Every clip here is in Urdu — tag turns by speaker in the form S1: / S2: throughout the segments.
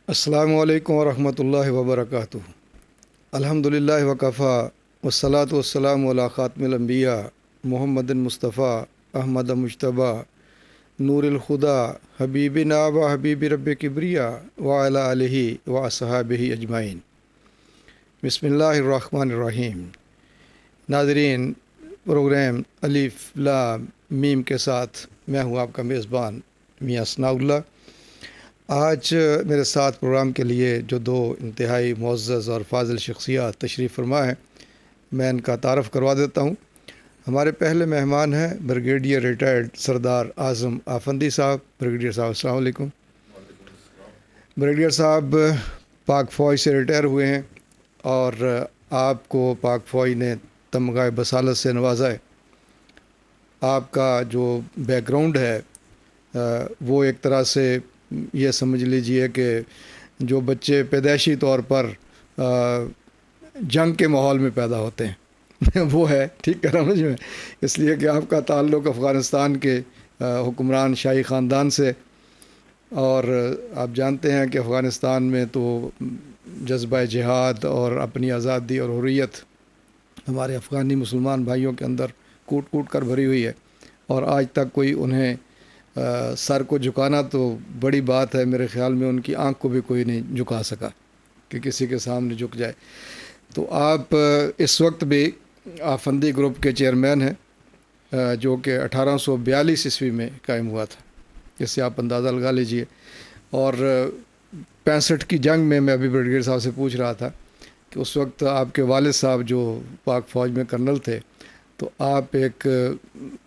S1: السلام علیکم ورحمۃ اللہ وبرکاتہ۔ الحمدللہ وکفا والصلاۃ والسلام علی خاتم الانبیاء محمد مصطفیٰ احمد مجتبیٰ نور الخدا حبیبنا و حبیب رب کبریا وعلی آلہ و اصحابہ اجمعین۔ بسم اللہ الرحمن الرحیم۔ ناظرین، پروگرام الف لام میم کے ساتھ میں ہوں آپ کا میزبان میاں ثناء اللہ۔ آج میرے ساتھ پروگرام کے لیے جو دو انتہائی معزز اور فاضل شخصیات تشریف فرما ہیں، میں ان کا تعارف کروا دیتا ہوں۔ ہمارے پہلے مہمان ہیں بریگیڈیئر ریٹائرڈ سردار اعظم آفندی صاحب۔ بریگیڈیئر صاحب السلام علیکم۔ بریگیڈیئر صاحب پاک فوج سے ریٹائر ہوئے ہیں اور آپ کو پاک فوج نے تمغہ بصالت سے نوازا ہے۔ آپ کا جو بیک گراؤنڈ ہے وہ ایک طرح سے یہ سمجھ لیجئے کہ جو بچے پیدائشی طور پر جنگ کے ماحول میں پیدا ہوتے ہیں وہ ہے، ٹھیک کر رہا ہوں اس لیے کہ آپ کا تعلق افغانستان کے حکمران شاہی خاندان سے، اور آپ جانتے ہیں کہ افغانستان میں تو جذبہ جہاد اور اپنی آزادی اور حریت ہمارے افغانی مسلمان بھائیوں کے اندر کوٹ کوٹ کر بھری ہوئی ہے، اور آج تک کوئی انہیں سر کو جھکانا تو بڑی بات ہے، میرے خیال میں ان کی آنکھ کو بھی کوئی نہیں جھکا سکا کہ کسی کے سامنے جھک جائے۔ تو آپ اس وقت بھی آفندی گروپ کے چیئرمین ہیں جو کہ 1842 عیسوی میں قائم ہوا تھا، اس سے آپ اندازہ لگا لیجئے۔ اور 65 کی جنگ میں ابھی بریگیڈیئر صاحب سے پوچھ رہا تھا کہ اس وقت آپ کے والد صاحب جو پاک فوج میں کرنل تھے، تو آپ ایک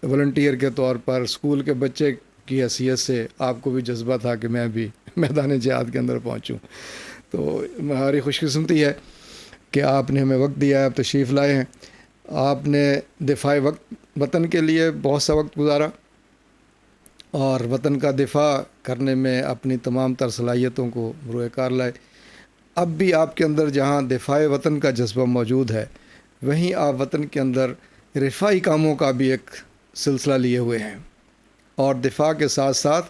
S1: والنٹیئر کے طور پر اسکول کے بچے کی حیثیت سے آپ کو بھی جذبہ تھا کہ میں بھی میدان جہاد کے اندر پہنچوں۔ تو ہماری خوش قسمتی ہے کہ آپ نے ہمیں وقت دیا ہے، آپ تشریف لائے ہیں۔ آپ نے دفاع وطن کے لیے بہت سا وقت گزارا اور وطن کا دفاع کرنے میں اپنی تمام تر صلاحیتوں کو بروئے کار لائے۔ اب بھی آپ کے اندر جہاں دفاع وطن کا جذبہ موجود ہے، وہیں آپ وطن کے اندر رفاعی کاموں کا بھی ایک سلسلہ لیے ہوئے ہیں، اور دفاع کے ساتھ ساتھ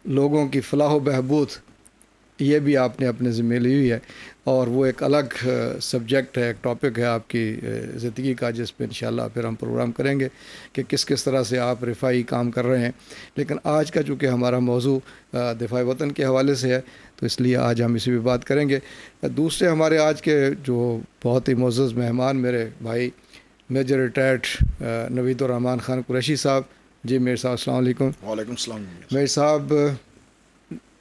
S1: لوگوں کی فلاح و بہبود یہ بھی آپ نے اپنے ذمہ لی ہوئی ہے، اور وہ ایک الگ سبجیکٹ ہے، ایک ٹاپک ہے آپ کی زندگی کا، جس پہ انشاءاللہ پھر ہم پروگرام کریں گے کہ کس طرح سے آپ رفاعی کام کر رہے ہیں۔ لیکن آج کا چونکہ ہمارا موضوع دفاع وطن کے حوالے سے ہے، تو اس لیے آج ہم اسی پہ بات کریں گے۔ دوسرے ہمارے آج کے جو بہت ہی معزز مہمان میرے بھائی میجر ریٹائرڈ نوید الرحمان خان قریشی صاحب۔ جی میئر صاحب السلام علیکم۔
S2: وعلیکم السلام۔
S1: میئر صاحب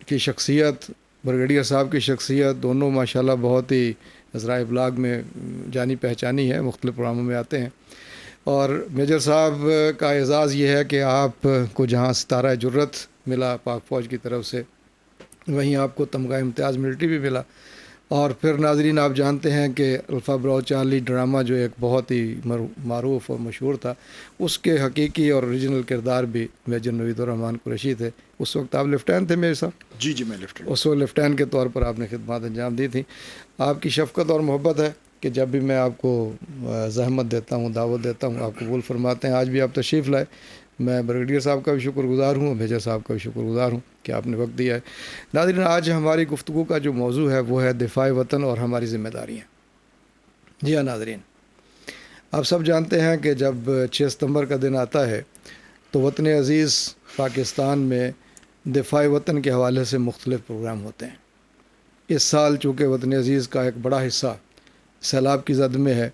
S1: کی شخصیت، بریگیڈیئر صاحب کی شخصیت، دونوں ماشاءاللہ بہت ہی ذرائع ابلاغ میں جانی پہچانی ہے، مختلف پروگراموں میں آتے ہیں۔ اور میجر صاحب کا اعزاز یہ ہے کہ آپ کو جہاں ستارہ جرت ملا پاک فوج کی طرف سے، وہیں آپ کو تمغہ امتیاز ملٹری بھی ملا۔ اور پھر ناظرین آپ جانتے ہیں کہ الفا براؤ چارلی ڈرامہ جو ایک بہت ہی معروف اور مشہور تھا، اس کے حقیقی اور اوریجنل کردار بھی میجر نوید الرحمان قریشی تھے۔ اس وقت آپ لیفٹیننٹ تھے میرے صاحب؟
S2: جی میں لیفٹیننٹ۔
S1: اس وقت لیفٹیننٹ کے طور پر آپ نے خدمات انجام دی تھیں۔ آپ کی شفقت اور محبت ہے کہ جب بھی میں آپ کو زحمت دیتا ہوں، دعوت دیتا ہوں، آپ قبول فرماتے ہیں۔ آج بھی آپ تشریف لائے، میں بریگیڈیئر صاحب کا بھی شکر گزار ہوں، میجر صاحب کا بھی شکر گزار ہوں کہ آپ نے وقت دیا ہے۔ ناظرین، آج ہماری گفتگو کا جو موضوع ہے وہ ہے دفاع وطن اور ہماری ذمہ داریاں۔ جی ہاں ناظرین، آپ سب جانتے ہیں کہ جب 6 ستمبر کا دن آتا ہے تو وطن عزیز پاکستان میں دفاع وطن کے حوالے سے مختلف پروگرام ہوتے ہیں۔ اس سال چونکہ وطن عزیز کا ایک بڑا حصہ سیلاب کی زد میں ہے،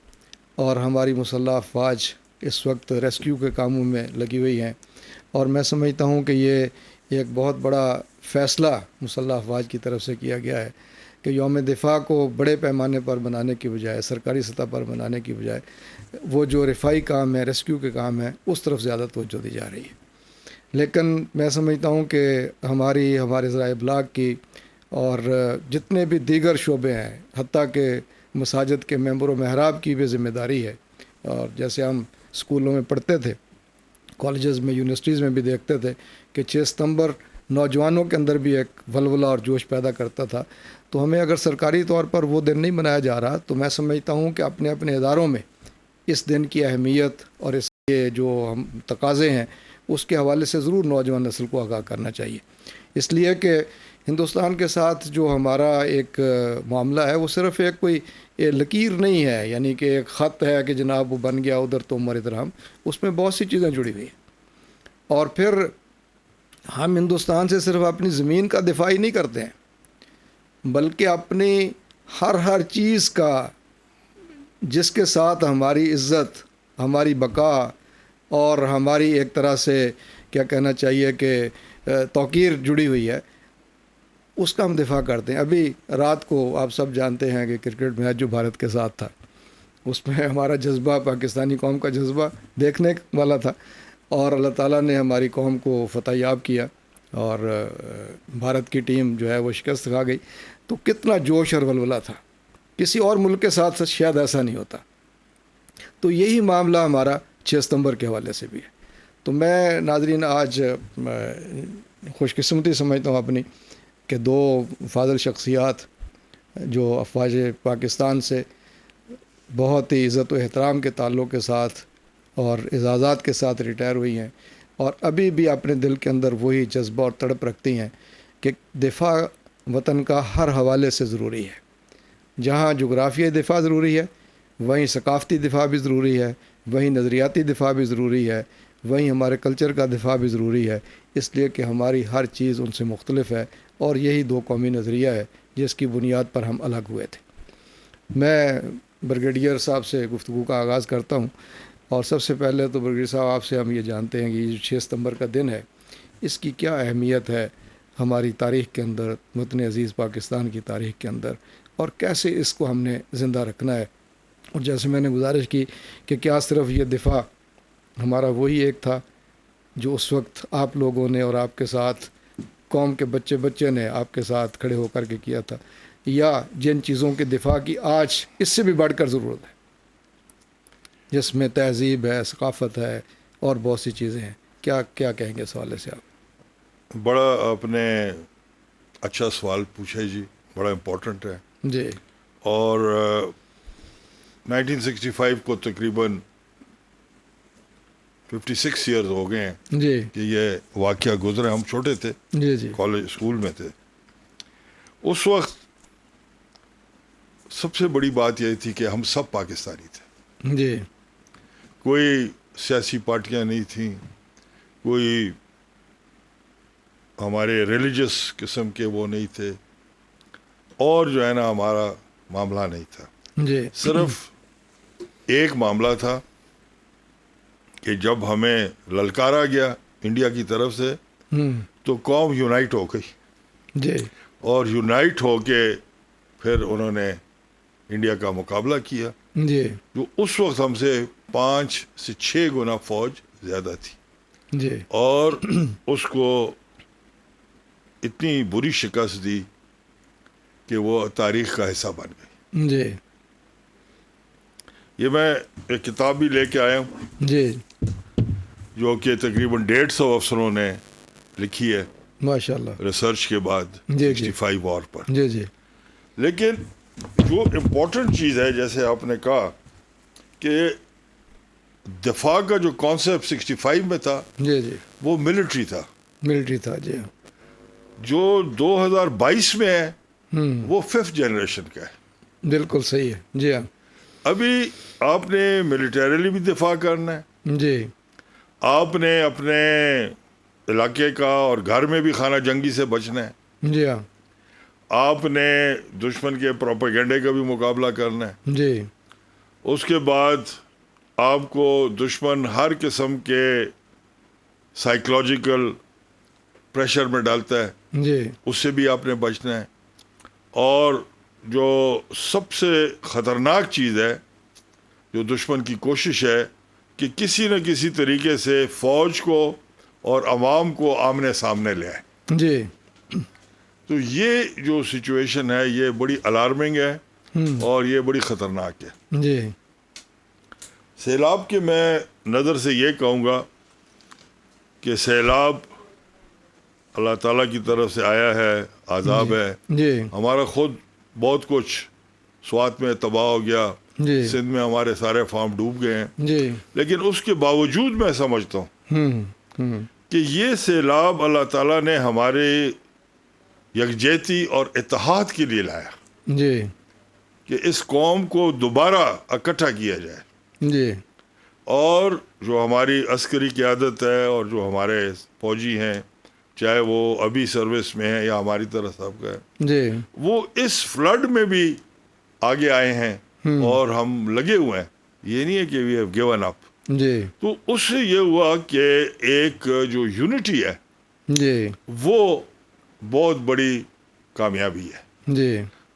S1: اور ہماری مسلح افواج اس وقت ریسکیو کے کاموں میں لگی ہوئی ہیں، اور میں سمجھتا ہوں کہ یہ ایک بہت بڑا فیصلہ مسلح افواج کی طرف سے کیا گیا ہے کہ یوم دفاع کو بڑے پیمانے پر بنانے کی بجائے، سرکاری سطح پر بنانے کی بجائے، وہ جو رفاعی کام ہے، ریسکیو کے کام ہیں، اس طرف زیادہ توجہ دی جا رہی ہے۔ لیکن میں سمجھتا ہوں کہ ہمارے ذرائع ابلاغ کی اور جتنے بھی دیگر شعبے ہیں، حتیٰ کہ مساجد کے ممبر و محراب کی بھی ذمہ داری ہے۔ اور جیسے ہم اسکولوں میں پڑھتے تھے، کالجز میں، یونیورسٹیز میں بھی دیکھتے تھے کہ 6 ستمبر نوجوانوں کے اندر بھی ایک ولولہ اور جوش پیدا کرتا تھا۔ تو ہمیں اگر سرکاری طور پر وہ دن نہیں منایا جا رہا، تو میں سمجھتا ہوں کہ اپنے اپنے اداروں میں اس دن کی اہمیت اور اس کے جو ہم تقاضے ہیں اس کے حوالے سے ضرور نوجوان نسل کو آگاہ کرنا چاہیے، اس لیے کہ ہندوستان کے ساتھ جو ہمارا ایک معاملہ ہے وہ صرف ایک کوئی لکیر نہیں ہے، یعنی کہ ایک خط ہے کہ جناب وہ بن گیا ادھر تو ہماری طرح ہم، اس میں بہت سی چیزیں جڑی ہوئی ہیں. اور پھر ہم ہندوستان سے صرف اپنی زمین کا دفاع ہی نہیں کرتے ہیں، بلکہ اپنی ہر چیز کا جس کے ساتھ ہماری عزت، ہماری بقا اور ہماری ایک طرح سے کیا کہنا چاہیے کہ توقیر جڑی ہوئی ہے، اس کا ہم دفاع کرتے ہیں. ابھی رات کو آپ سب جانتے ہیں کہ کرکٹ میچ جو بھارت کے ساتھ تھا، اس میں ہمارا جذبہ، پاکستانی قوم کا جذبہ دیکھنے والا تھا، اور اللہ تعالیٰ نے ہماری قوم کو فتح یاب کیا اور بھارت کی ٹیم جو ہے وہ شکست کھا گئی. تو کتنا جوش اور ولولہ تھا، کسی اور ملک کے ساتھ شاید ایسا نہیں ہوتا. تو یہی معاملہ ہمارا 6 ستمبر کے حوالے سے بھی ہے. تو میں ناظرین آج خوش قسمتی سمجھتا ہوں اپنی کہ 2 فاضل شخصیات جو افواج پاکستان سے بہت ہی عزت و احترام کے تعلق کے ساتھ اور اعزازات کے ساتھ ریٹائر ہوئی ہیں، اور ابھی بھی اپنے دل کے اندر وہی جذبہ اور تڑپ رکھتی ہیں کہ دفاع وطن کا ہر حوالے سے ضروری ہے. جہاں جغرافیائی دفاع ضروری ہے، وہیں ثقافتی دفاع بھی ضروری ہے، وہیں نظریاتی دفاع بھی ضروری ہے، وہیں ہمارے کلچر کا دفاع بھی ضروری ہے، اس لیے کہ ہماری ہر چیز ان سے مختلف ہے، اور یہی 2 قومی نظریہ ہے جس کی بنیاد پر ہم الگ ہوئے تھے. میں بریگیڈیئر صاحب سے گفتگو کا آغاز کرتا ہوں، اور سب سے پہلے تو بریگیڈیئر صاحب آپ سے ہم یہ جانتے ہیں کہ یہ جو 6 ستمبر کا دن ہے، اس کی کیا اہمیت ہے ہماری تاریخ کے اندر، وطن عزیز پاکستان کی تاریخ کے اندر، اور کیسے اس کو ہم نے زندہ رکھنا ہے. اور جیسے میں نے گزارش کی کہ کیا صرف یہ دفاع ہمارا وہی ایک تھا جو اس وقت آپ لوگوں نے اور آپ کے ساتھ قوم کے بچے نے آپ کے ساتھ کھڑے ہو کر کے کیا تھا، یا جن چیزوں کے دفاع کی آج اس سے بھی بڑھ کر ضرورت ہے، جس میں تہذیب ہے، ثقافت ہے اور بہت سی چیزیں ہیں. کیا کہیں گے اس حوالے سے آپ؟
S2: بڑا آپ نے اچھا سوال پوچھا جی، بڑا امپورٹنٹ ہے
S1: جی.
S2: اور 1965 کو تقریباً 56 ایئرز ہو گئے ہیں
S1: جی
S2: کہ یہ واقعہ گزرا. ہم چھوٹے تھے،
S1: جی
S2: کالج اسکول میں تھے. اس وقت سب سے بڑی بات یہ تھی کہ ہم سب پاکستانی تھے.
S1: جی
S2: کوئی سیاسی پارٹیاں نہیں تھیں، کوئی ہمارے ریلیجس قسم کے وہ نہیں تھے، اور جو ہے نا ہمارا معاملہ نہیں تھا.
S1: جی
S2: صرف ایک معاملہ تھا کہ جب ہمیں للکارا گیا انڈیا کی طرف سے تو قوم یونائٹ ہو گئی،
S1: جی
S2: اور یونائٹ ہو کے پھر انہوں نے انڈیا کا مقابلہ کیا،
S1: جی
S2: جو اس وقت ہم سے 5 سے 6 گنا فوج زیادہ تھی،
S1: جی
S2: اور اس کو اتنی بری شکست دی کہ وہ تاریخ کا حصہ بن گئی.
S1: جی
S2: یہ میں ایک کتاب بھی لے کے آیا ہوں
S1: جی
S2: جو کہ تقریباً 150 افسروں نے لکھی ہے
S1: ماشاء اللہ.
S2: ریسرچ کے بعد
S1: جی
S2: 65 وار پر.
S1: جی جی
S2: لیکن جو امپورٹنٹ چیز ہے، جیسے آپ نے کہا کہ دفاع کا جو کانسیپٹ 65 میں تھا
S1: جی جی
S2: وہ ملٹری تھا.
S1: ملٹری تھا. جی
S2: جو 2022 میں ہے وہ 5th جنریشن کا ہے.
S1: بالکل صحیح ہے. جی ہاں.
S2: ابھی آپ نے ملیٹریلی بھی دفاع کرنا ہے،
S1: جی
S2: آپ نے اپنے علاقے کا اور گھر میں بھی خانہ جنگی سے بچنا ہے،
S1: جی ہاں.
S2: آپ نے دشمن کے پروپیگنڈے کا بھی مقابلہ کرنا ہے.
S1: جی
S2: اس کے بعد آپ کو دشمن ہر قسم کے سائیکولوجیکل پریشر میں ڈالتا ہے،
S1: جی
S2: اس سے بھی آپ نے بچنا ہے. اور جو سب سے خطرناک چیز ہے، جو دشمن کی کوشش ہے کہ کسی نہ کسی طریقے سے فوج کو اور عوام کو آمنے سامنے لے آئے.
S1: جی
S2: تو یہ جو سچویشن ہے یہ بڑی الارمنگ ہے اور یہ بڑی خطرناک ہے.
S1: جی
S2: سیلاب کے میں نظر سے یہ کہوں گا کہ سیلاب اللہ تعالیٰ کی طرف سے آیا ہے، عذاب ہے.
S1: جی
S2: ہمارا خود بہت کچھ سوات میں تباہ ہو گیا،
S1: جی
S2: سندھ میں ہمارے سارے فارم ڈوب گئے ہیں.
S1: جی
S2: لیکن اس کے باوجود میں سمجھتا ہوں کہ یہ سیلاب اللہ تعالیٰ نے ہمارے یکجہتی اور اتحاد کے لیے لایا
S1: جی
S2: کہ اس قوم کو دوبارہ اکٹھا کیا جائے،
S1: جی
S2: اور جو ہماری عسکری قیادت ہے اور جو ہمارے فوجی ہیں، چاہے وہ ابھی سروس میں ہیں یا ہماری طرح سابقہ ہے،
S1: جی
S2: وہ اس فلڈ میں بھی آگے آئے ہیں اور ہم لگے ہوئے ہیں. یہ نہیں ہے کہ وی ہیو گیون اپ.
S1: جی
S2: تو اس سے یہ ہوا کہ ایک جو یونٹی ہے
S1: جی
S2: وہ بہت بڑی کامیابی ہے.
S1: جی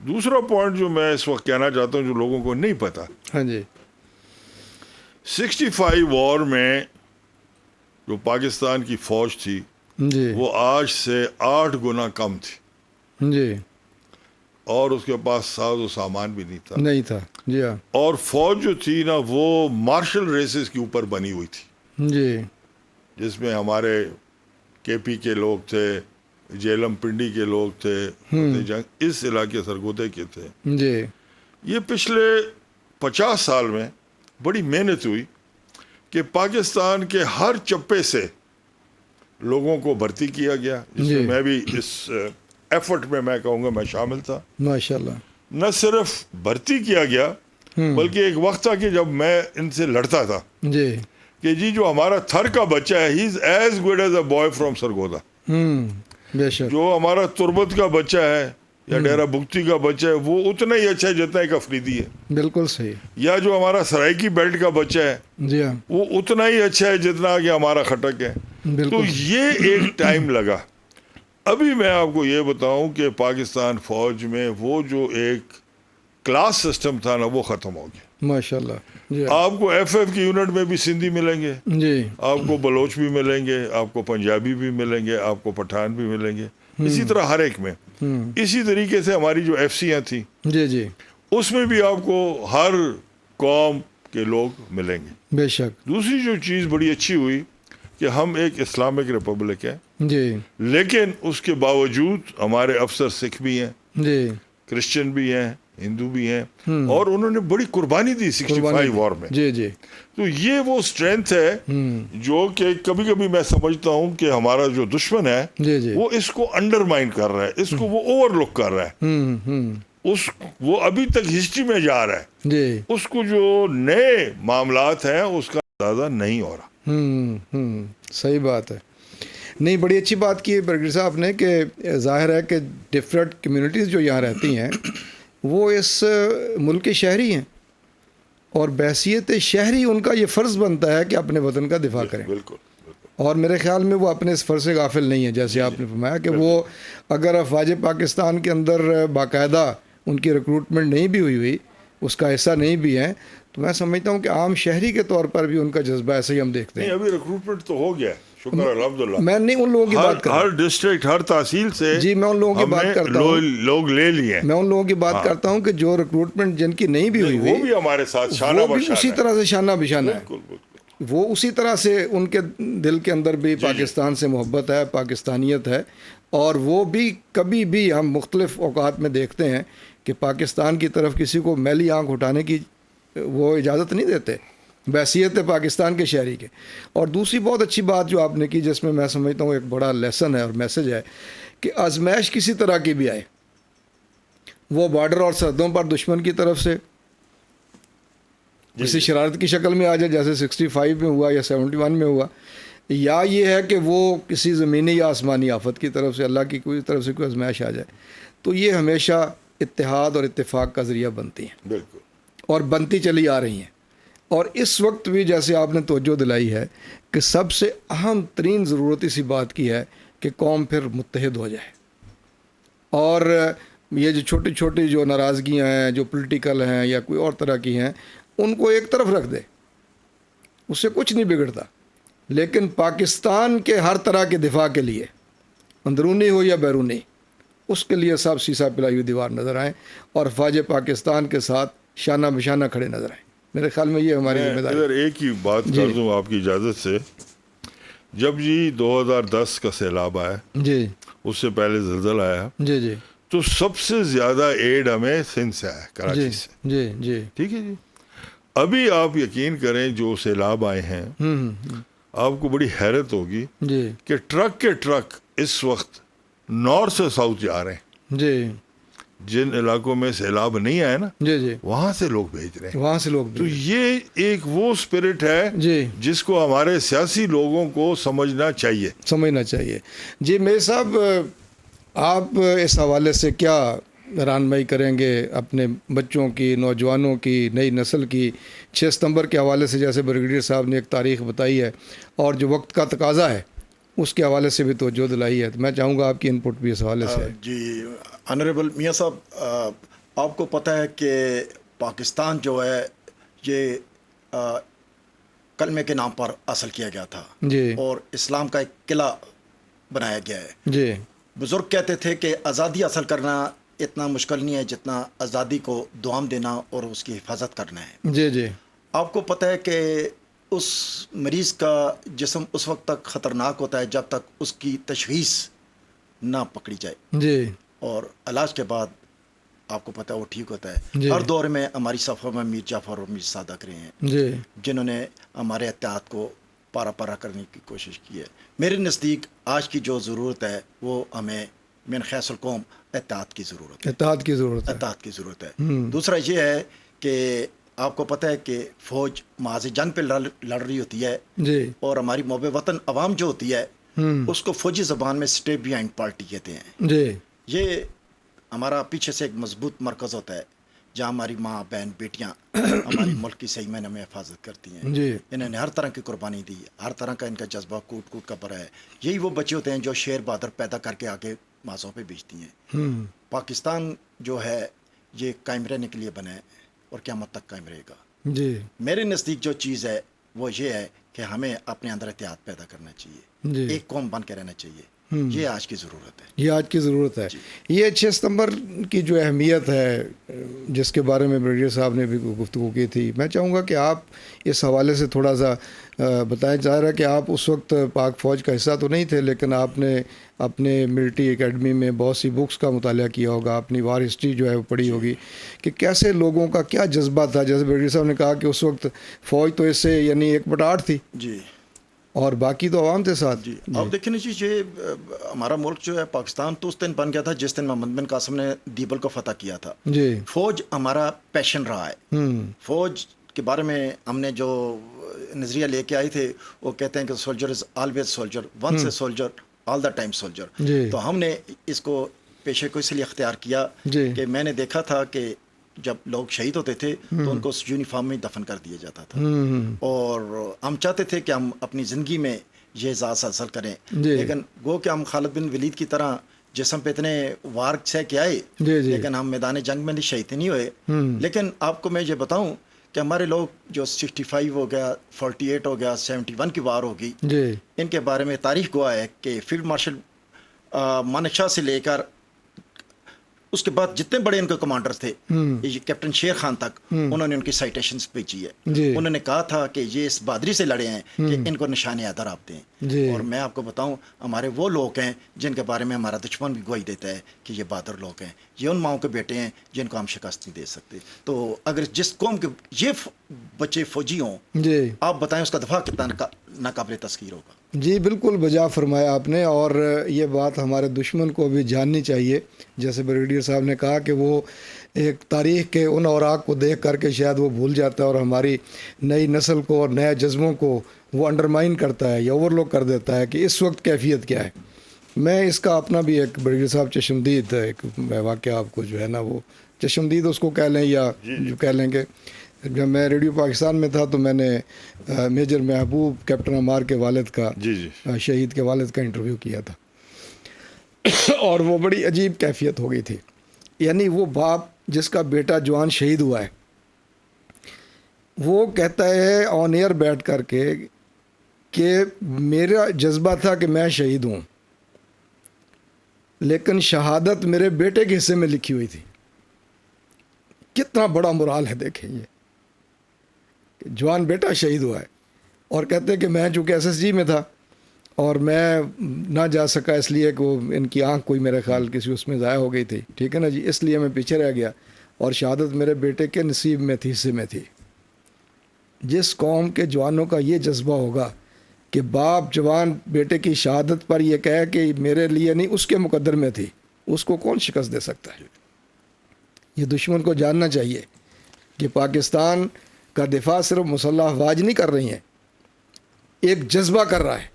S2: دوسرا پوائنٹ جو میں اس وقت کہنا چاہتا ہوں جو لوگوں کو نہیں پتا،
S1: ہاں جی
S2: 65 وار میں جو پاکستان کی فوج تھی
S1: جی
S2: وہ آج سے 8 گنا کم تھی،
S1: جی
S2: اور اس کے پاس ساز و سامان بھی نہیں تھا،
S1: نہیں تھا. جی ہاں
S2: اور فوج جو تھی نا وہ مارشل ریسز کے اوپر بنی ہوئی تھی،
S1: جی
S2: جس میں ہمارے کے پی کے لوگ تھے، جیلم پنڈی کے لوگ تھے، فتح جنگ اس علاقے سرگودے کے تھے.
S1: جی
S2: یہ پچھلے 50 سال میں بڑی محنت ہوئی کہ پاکستان کے ہر چپے سے لوگوں کو بھرتی کیا گیا، جس میں میں بھی اس ایفرٹ میں کہوں گا میں شامل تھا.
S1: ماشاء اللہ.
S2: نہ صرف بھرتی کیا گیا بلکہ ایک وقت تھا کہ جب میں ان سے لڑتا تھا
S1: جی
S2: کہ جی جو ہمارا تھر کا بچہ ہے he is as good as a boy from Sargodha,
S1: بے شک.
S2: جو ہمارا تربت کا بچہ ہے یا ڈیرا بگتی کا بچہ ہے وہ اتنا ہی اچھا ہے جتنا ایک افریدی ہے،
S1: بالکل صحیح.
S2: یا جو ہمارا سرائکی بیلٹ کا بچہ ہے
S1: جی ہاں
S2: وہ اتنا ہی اچھا ہے جتنا کہ ہمارا کھٹک ہے. تو
S1: بالکل.
S2: یہ ایک ٹائم لگا. ابھی میں آپ کو یہ بتاؤں کہ پاکستان فوج میں وہ جو ایک کلاس سسٹم تھا نا وہ ختم ہو گیا.
S1: ماشاء اللہ. جی ہاں
S2: آپ کو ایف ایف کی یونٹ میں بھی سندھی ملیں گے،
S1: جی
S2: آپ کو بلوچ بھی ملیں گے، آپ کو پنجابی بھی ملیں گے، آپ کو پٹھان بھی ملیں گے، اسی طرح ہر ایک میں. اسی طریقے سے ہماری جو ایف سیاں تھیں
S1: جی جی
S2: اس میں بھی آپ کو ہر قوم کے لوگ ملیں گے.
S1: بے شک.
S2: دوسری جو چیز بڑی اچھی ہوئی کہ ہم ایک اسلامک ریپبلک ہیں،
S1: جی
S2: لیکن اس کے باوجود ہمارے افسر سکھ بھی ہیں،
S1: جی
S2: کرسچن بھی ہیں، ہندو بھی ہیں، اور انہوں نے بڑی قربانی دی 65 وار میں.
S1: جی جی
S2: تو یہ وہ اسٹرینتھ ہے جو کہ کبھی کبھی میں سمجھتا ہوں کہ ہمارا جو دشمن ہے
S1: جی جی
S2: وہ اس کو انڈرمائن کر رہا ہے، اس کو وہ اوور لک کر رہا ہے، وہ ابھی تک ہسٹری میں جا رہا ہے،
S1: جی
S2: اس کو جو نئے معاملات ہیں اس کا اندازہ نہیں ہو رہا.
S1: صحیح بات ہے. نہیں بڑی اچھی بات کی ہے برگزی صاحب نے کہ ظاہر ہے کہ ڈفرینٹ کمیونٹیز جو یہاں رہتی ہیں وہ اس ملک کے شہری ہیں، اور بحیثیت شہری ان کا یہ فرض بنتا ہے کہ اپنے وطن کا دفاع کریں.
S2: بالکل.
S1: اور میرے خیال میں وہ اپنے اس فرض سے غافل نہیں ہے، جیسے آپ نے فرمایا کہ وہ اگر افواج پاکستان کے اندر باقاعدہ ان کی ریکروٹمنٹ نہیں بھی ہوئی اس کا حصہ نہیں بھی ہیں، تو میں سمجھتا ہوں کہ عام شہری کے طور پر بھی ان کا جذبہ ایسے ہی ہم دیکھتے ہیں.
S2: نہیں ابھی ریکروٹمنٹ تو ہو گیا ہے، شکر الحمدللہ.
S1: میں نہیں ان لوگوں کی بات کر رہا
S2: ہر ڈسٹرکٹ ہر تحصیل سے
S1: جی میں ان لوگوں کی بات کرتا ہوں،
S2: لوگ لے لیے.
S1: میں ان لوگوں کی بات کرتا ہوں کہ جو ریکروٹمنٹ جن کی نہیں بھی ہوئی
S2: وہ بھی ہمارے ساتھ شانہ
S1: وہ بھی
S2: بشانہ
S1: اسی طرح سے شانہ بشانہ ہے.
S2: بالکل.
S1: وہ اسی طرح سے ان کے دل کے اندر بھی پاکستان سے محبت ہے، پاکستانیت ہے، اور وہ بھی کبھی بھی ہم مختلف اوقات میں دیکھتے ہیں کہ پاکستان کی طرف کسی کو میلی آنکھ اٹھانے کی وہ اجازت نہیں دیتے بحیثیت پاکستان کے شہری کے. اور دوسری بہت اچھی بات جو آپ نے کی جس میں سمجھتا ہوں ایک بڑا لیسن ہے اور میسج ہے کہ آزمائش کسی طرح کی بھی آئے، وہ بارڈر اور سرحدوں پر دشمن کی طرف سے کسی شرارت کی شکل میں آ جائے جیسے 65 میں ہوا یا 71 میں ہوا، یا یہ ہے کہ وہ کسی زمینی یا آسمانی آفت کی طرف سے اللہ کی کوئی طرف سے کوئی آزمائش آ جائے، تو یہ ہمیشہ اتحاد اور اتفاق کا ذریعہ بنتی ہیں.
S2: بالکل.
S1: اور بنتی چلی آ رہی ہیں. اور اس وقت بھی جیسے آپ نے توجہ دلائی ہے کہ سب سے اہم ترین ضرورت اسی بات کی ہے کہ قوم پھر متحد ہو جائے، اور یہ جو چھوٹی چھوٹی جو ناراضگیاں ہیں جو پولیٹیکل ہیں یا کوئی اور طرح کی ہیں ان کو ایک طرف رکھ دے، اس سے کچھ نہیں بگڑتا. لیکن پاکستان کے ہر طرح کے دفاع کے لیے اندرونی ہو یا بیرونی، اس کے لیے سب سیسا پلائی ہوئی دیوار نظر آئیں اور فوج پاکستان کے ساتھ شانہ بشانہ کھڑے نظر آئیں. میرے خیال میں یہ ہماری ذمہ داری ہے.
S2: اگر ایک ہی بات کر دوں آپ کی اجازت سے، جب 2010 کا سیلاب آیا،
S1: جی
S2: اس سے پہلے زلزلہ آیا،
S1: جی جی
S2: تو سب سے زیادہ ایڈ ہمیں سندھ سے آیا، کراچی سے.
S1: جی جی
S2: ٹھیک ہے جی. ابھی آپ یقین کریں جو سیلاب آئے ہیں آپ کو بڑی حیرت ہوگی
S1: جی
S2: کہ ٹرک کے ٹرک اس وقت نارتھ سے ساؤتھ جا رہے ہیں.
S1: جی
S2: جن علاقوں میں سیلاب نہیں آئے نا,
S1: جی جی
S2: وہاں سے لوگ بھیج رہے ہیں.
S1: وہاں سے لوگ
S2: تو
S1: بھی.
S2: یہ ایک وہ اسپرٹ ہے
S1: جی
S2: جس کو ہمارے سیاسی لوگوں کو سمجھنا چاہیے.
S1: سمجھنا چاہیے. جی میر صاحب, آپ اس حوالے سے کیا رہنمائی کریں گے اپنے بچوں کی, نوجوانوں کی, نئی نسل کی؟ 6 ستمبر کے حوالے سے جیسے بریگیڈیئر صاحب نے ایک تاریخ بتائی ہے اور جو وقت کا تقاضا ہے اس کے حوالے سے بھی توجہ دلائی ہے, تو میں چاہوں گا آپ کی انپٹ بھی اس حوالے سے.
S3: جی آنریبل میاں صاحب, آپ کو پتہ ہے کہ پاکستان جو ہے یہ کلمے کے نام پر حاصل کیا گیا تھا,
S1: جی
S3: اور اسلام کا ایک قلعہ بنایا گیا ہے.
S1: جی
S3: بزرگ کہتے تھے کہ آزادی حاصل کرنا اتنا مشکل نہیں ہے جتنا آزادی کو دوام دینا اور اس کی حفاظت کرنا ہے.
S1: جی جی
S3: آپ کو پتہ ہے کہ اس مریض کا جسم اس وقت تک خطرناک ہوتا ہے جب تک اس کی تشخیص نہ پکڑی جائے,
S1: جی
S3: اور علاج کے بعد آپ کو پتہ ہے وہ ٹھیک ہوتا ہے.
S1: جی
S3: ہر دور میں ہماری صفوں میں میر جعفر اور میر صادق رہے ہیں,
S1: جی
S3: جنہوں نے ہمارے اتحاد کو پارا پارا کرنے کی کوشش کی ہے. میرے نزدیک آج کی جو ضرورت ہے وہ ہمیں من حیث القوم اتحاد کی ضرورت ہے.
S1: اتحاد کی ضرورت ہے.
S3: اتحاد کی ضرورت ہے. دوسرا یہ ہے کہ آپ کو پتہ ہے کہ فوج محاذ جنگ پہ لڑ رہی ہوتی ہے,
S1: جی
S3: اور ہماری محب وطن عوام جو ہوتی ہے اس کو فوجی زبان میں اسٹے بیہائنڈ پارٹی کہتے ہیں.
S1: جی
S3: یہ ہمارا پیچھے سے ایک مضبوط مرکز ہوتا ہے جہاں ہماری ماں بہن بیٹیاں ہماری ملک کی صحیح معنی میں حفاظت کرتی ہیں.
S1: جی
S3: انہوں نے ہر طرح کی قربانی دی, ہر طرح کا ان کا جذبہ کوٹ کوٹ کا بھرا ہے. یہی وہ بچے ہوتے ہیں جو شیر بہادر پیدا کر کے آگے ماسوں پہ بیچتی ہیں. پاکستان جو ہے یہ قائم رہنے کے لیے بنا ہے اور قیامت تک قائم رہے گا.
S1: جی
S3: میرے نزدیک جو چیز ہے وہ یہ ہے کہ ہمیں اپنے اندر اتحاد پیدا کرنا چاہیے,
S1: جی
S3: ایک قوم بن کے رہنا چاہیے. یہ آج کی ضرورت ہے.
S1: یہ آج کی ضرورت ہے. یہ 6 ستمبر کی جو اہمیت ہے جس کے بارے میں بریگیڈیئر صاحب نے بھی گفتگو کی تھی, میں چاہوں گا کہ آپ اس حوالے سے تھوڑا سا بتائیں. چاہ رہا کہ آپ اس وقت پاک فوج کا حصہ تو نہیں تھے, لیکن آپ نے اپنے ملٹری اکیڈمی میں بہت سی بکس کا مطالعہ کیا ہوگا, اپنی وار ہسٹری جو ہے وہ پڑھی ہوگی کہ کیسے لوگوں کا کیا جذبہ تھا. جیسے بریگیڈیئر صاحب نے کہا کہ اس وقت فوج تو اس سے یعنی 1/8 تھی,
S3: جی,
S1: اور باقی تو عوام تھے ساتھ.
S3: جی آپ دیکھیں نا جی, یہ ہمارا ملک جو ہے پاکستان تو اس دن بن گیا تھا جس دن محمد بن قاسم نے دیبل کو فتح کیا تھا.
S1: جی
S3: فوج ہمارا پیشن رہا ہے. فوج کے بارے میں ہم نے جو نظریہ لے کے آئے تھے وہ کہتے ہیں کہ soldier is always soldier, once a soldier all the time soldier. تو ہم نے اس کو پیشے کو اس لیے اختیار کیا کہ میں نے دیکھا تھا کہ جب لوگ شہید ہوتے تھے تو ان کو یونیفارم میں دفن کر دیا جاتا تھا, اور ہم چاہتے تھے کہ ہم اپنی زندگی میں یہ اعزاز حاصل کریں. لیکن گو کہ ہم خالد بن ولید کی طرح جسم پہ اتنے وار سہ کے آئے, لیکن ہم میدان جنگ میں شہید نہیں ہوئے. لیکن آپ کو میں یہ بتاؤں کہ ہمارے لوگ جو 65 ہو گیا, 48 ہو گیا, 71 کی وار ہوگی, ان کے بارے میں تاریخ گواہ ہے کہ فیلڈ مارشل مانک شاہ سے لے کر اس کے بعد جتنے بڑے ان کے کمانڈرز تھے, یہ کیپٹن شیر خان تک, انہوں نے ان کی سائٹیشنز بھیجی ہے. انہوں نے کہا تھا کہ یہ اس بہادری سے لڑے ہیں کہ ان کو نشان حیدر آپ دیں. اور میں آپ کو بتاؤں ہمارے وہ لوگ ہیں جن کے بارے میں ہمارا دشمن بھی گواہی دیتا ہے کہ یہ بہادر لوگ ہیں, یہ ان ماؤں کے بیٹے ہیں جن کو ہم شکست نہیں دے سکتے. تو اگر جس قوم کے یہ بچے فوجی ہوں, آپ بتائیں اس کا دفاع کتنا ناقابل تذکیر ہوگا.
S1: جی بالکل بجا فرمایا آپ نے, اور یہ بات ہمارے دشمن کو بھی جاننی چاہیے. جیسے بریگیڈیئر صاحب نے کہا کہ وہ ایک تاریخ کے ان اوراق کو دیکھ کر کے شاید وہ بھول جاتا ہے اور ہماری نئی نسل کو اور نئے جذبوں کو وہ انڈرمائن کرتا ہے یا اوور لوک کر دیتا ہے کہ اس وقت کیفیت کیا ہے. میں اس کا اپنا بھی ایک بریگیڈیئر صاحب چشمدید ایک واقعہ آپ کو جو ہے نا وہ چشمدید اس کو کہہ لیں یا جو کہہ لیں گے, جب میں ریڈیو پاکستان میں تھا تو میں نے میجر محبوب کیپٹن عمار کے والد کا, شہید کے والد کا انٹرویو کیا تھا, اور وہ بڑی عجیب کیفیت ہو گئی تھی. یعنی وہ باپ جس کا بیٹا جوان شہید ہوا ہے وہ کہتا ہے آن ایئر بیٹھ کر کے کہ میرا جذبہ تھا کہ میں شہید ہوں, لیکن شہادت میرے بیٹے کے حصے میں لکھی ہوئی تھی. کتنا بڑا مرال ہے دیکھیں, یہ جوان بیٹا شہید ہوا ہے اور کہتے ہیں کہ میں چونکہ SSG میں تھا اور میں نہ جا سکا اس لیے کہ وہ ان کی آنکھ کوئی میرے خیال کسی اس میں ضائع ہو گئی تھی, ٹھیک ہے نا جی, اس لیے میں پیچھے رہ گیا اور شہادت میرے بیٹے کے نصیب میں تھی, حصے میں تھی. جس قوم کے جوانوں کا یہ جذبہ ہوگا کہ باپ جوان بیٹے کی شہادت پر یہ کہے کہ میرے لیے نہیں اس کے مقدر میں تھی، اس کو کون شکست دے سکتا ہے؟ یہ دشمن کو جاننا چاہیے کہ پاکستان کا دفاع صرف مسلح افواج نہیں کر رہی ہیں، ایک جذبہ کر رہا ہے،